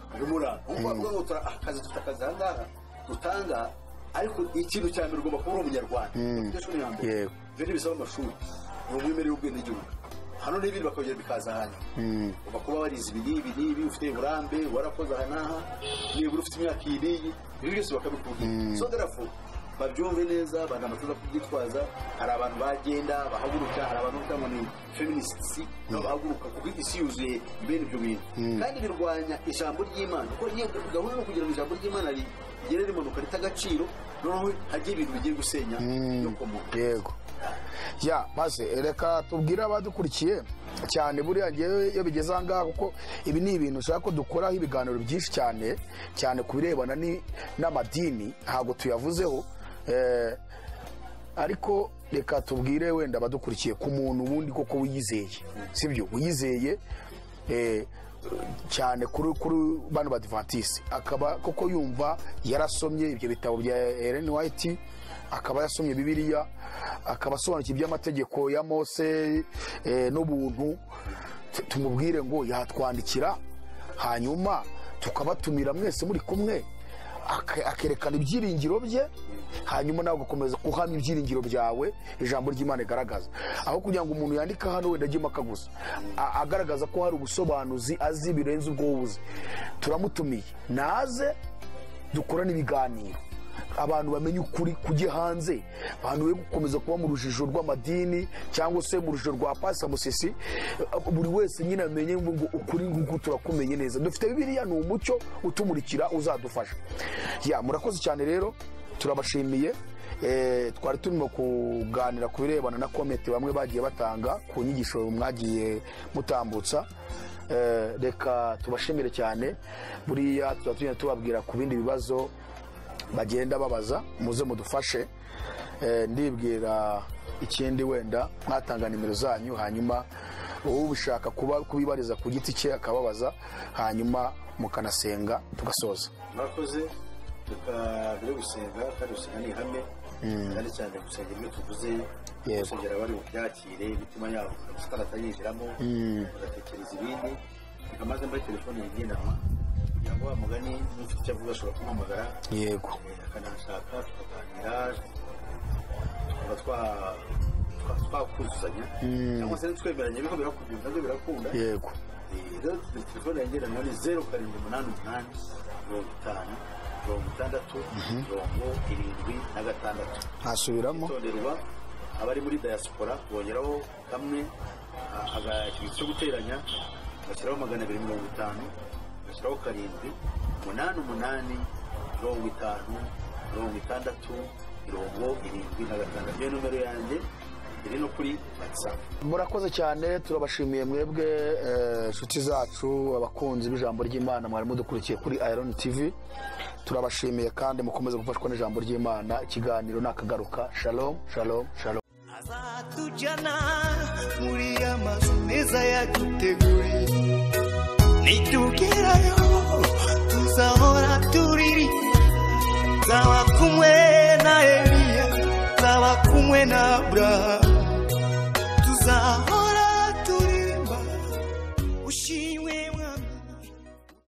ubwo akazi tutakaza ahangaha dutanga ariko ikintu cya mbere ugomba kuba uri umunyarwanda yego ibyo bisaba amashuri ni umwimerere w'ubwenegihugu hano n'ibindi bakongera bikaza hano uba kuba warize ibi ufite uburambe warakoze aha n'aha nibura ufite imyaka ibi byose bakabikubwira so therefore babyumve neza abantu amaze kubyitwaza hari abantu bagenda bahaguruka hari abantu cyangwa ni feminists bahaguruka kuko isi yuzuye ibintu ibyo bintu kandi birwanya ijambo ry'Imana kuko niyo gahunda no kugira ngo ijambo ry'Imana rigere rimanuka ritagaciro noneho hagiye ibintu bigiye gusenya yo komoka yego ya maze reka tubwire abadukurikiye cyane buriya ngewe iyo bigeze aha ngaha kuko ibi ni ibintu ushaka ko dukoraho ibiganiro byinshi cyane ku birebana n'amadini ntabwo tuyavuzeho ariko reka tubwire wenda abadukurikiye ku muntu wundi koko wiyizeye sibyo wiyizeye cyane kuri bano badivantisi akaba koko yumva yarasomye ibyo bitabo bya Ellen White akaba yasomye Bibiliya akaba asobanukiwe iby'amategeko ya Mose n'ubuntu tumubwire ngo yatwandikira hanyuma tukabatumira mwese muri kumwe akerekana ibyiringiro bye hanyuma nawe ugakomeza guhamya ibyiringiro byawe ijambo ry'Imana igaragaza aho kugira ngo umuntu yandika hano wenda ajyemo akaguza agaragaza ko hari ubusobanuzi azi birenze ubwo wuzi turamutumiye naze dukorane ibiganiro abantu bamenye ukuri kujye hanze abantu we gukomeza kuba mu rujijo rw'amadini cyangwa se mu rujijo rwa Pastor Musisi buri wese nyine amenye ngo ukuri nguko turakumenye neza dufite Bibiliya ni umucyo utumurikira uzadufasha ya murakoze cyane rero turabashimiye twari turimo kuganira ku birebana na komite bamwe bagiye batanga ku nyigisho mwagiye mutambutsa reka tubashimire cyane buriya tuzatugenda tubabwira ku bindi bibazo bagenda babaza muze mudufashe ndibwira ikindi wenda mwatanga nimero zanyu hanyuma ubishaka kubibariza ku giti cye akababaza hanyuma mukanasenga tugasoza murakoze tukabire gusenga kandi gusenga ni ihame cyane cyane gusenga ibyo tuvuze gusengera abari bubyakire imitima yabo tukaratayinjiramo bagatekereza ibindi tukamaze muri telefone igendanwa kugira ngo wa mugani n'ufite icyo avuga ashobora kumuhamagara yego akanashaka tukaganira tukaba twakuzuzanya cyangwa se twemeranya ariko birakunda yego rero telefone igendanwa ni 0788 50 66 76 ntasubiramo abari muri diaspora bongeraho kamwe ikintu cyo guteranya bashyiraho 250 bashyiraho 7 8 8 56 iyo numero yanjye iri no kuri WhatsApp. Murakoze cyane, turabashimiye mwebwe inshuti zacu abakunzi b'ijambo ry'Imana mwari mudukurikiye kuri Iron TV. Turabashimiye kandi mukomeze gufashwa n'ijambo ry'Imana. Ikiganiro nakagaruka. Shalom shalom shalom. Azatujana muri amazu meza yaduteguriye, nitugerayo tuzahora turiri, zaba kumwe na Eliya, zaba kumwe na Abrahamu.